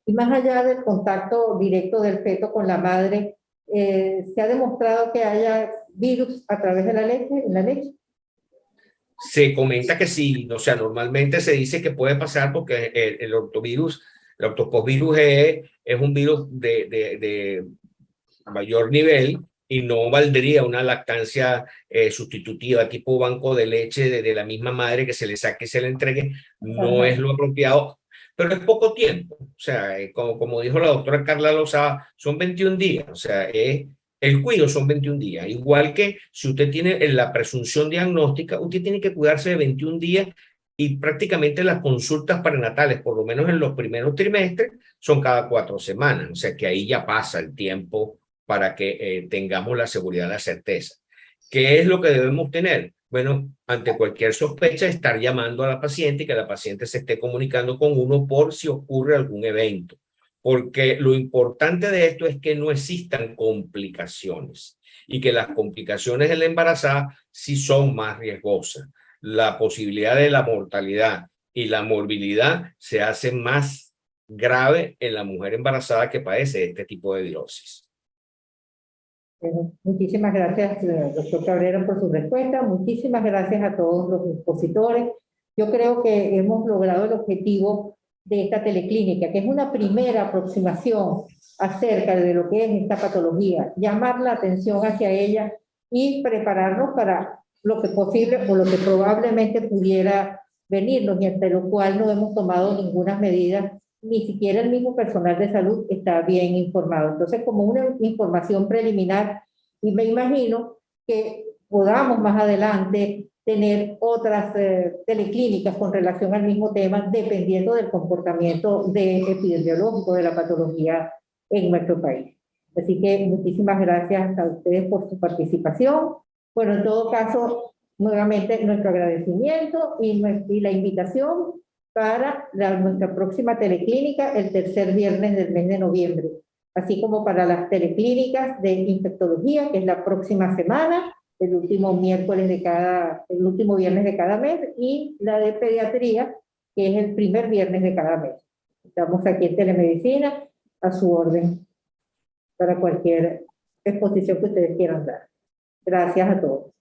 S1: Y más allá del contacto directo del feto con la madre, ¿se ha demostrado que haya virus a través de la leche, en la leche?
S4: Se comenta que sí, o sea, normalmente se dice que puede pasar porque el ortovirus, el ortoposvirus es un virus de mayor nivel y no valdría una lactancia sustitutiva tipo banco de leche de la misma madre que se le saque y se le entregue, no es lo apropiado, pero es poco tiempo. O sea, como dijo la doctora Carla Lozada, son 21 días, o sea, el cuidado son 21 días. Igual que si usted tiene la presunción diagnóstica, usted tiene que cuidarse de 21 días y prácticamente las consultas prenatales, por lo menos en los primeros trimestres, son cada 4 semanas. O sea que ahí ya pasa el tiempo para que tengamos la seguridad, la certeza. ¿Qué es lo que debemos tener? Bueno, ante cualquier sospecha, estar llamando a la paciente y que la paciente se esté comunicando con uno por si ocurre algún evento. Porque lo importante de esto es que no existan complicaciones y que las complicaciones en la embarazada sí son más riesgosas. La posibilidad de la mortalidad y la morbilidad se hace más grave en la mujer embarazada que padece este tipo de virosis.
S1: Muchísimas gracias, doctor Cabrera, por su respuesta. Muchísimas gracias a todos los expositores. Yo creo que hemos logrado el objetivo de esta teleclínica, que es una primera aproximación acerca de lo que es esta patología, llamar la atención hacia ella y prepararnos para lo que posible o lo que probablemente pudiera venirnos, y ante lo cual no hemos tomado ninguna medida, ni siquiera el mismo personal de salud está bien informado. Entonces, como una información preliminar, y me imagino que podamos más adelante tener otras teleclínicas con relación al mismo tema, dependiendo del comportamiento epidemiológico de la patología en nuestro país. Así que muchísimas gracias a ustedes por su participación. Bueno, en todo caso, nuevamente nuestro agradecimiento y la invitación para nuestra próxima teleclínica el tercer viernes del mes de noviembre, así como para las teleclínicas de infectología, que es la próxima semana, el último viernes de cada mes, y la de pediatría, que es el primer viernes de cada mes. Estamos aquí en Telemedicina a su orden para cualquier exposición que ustedes quieran dar. Gracias a todos.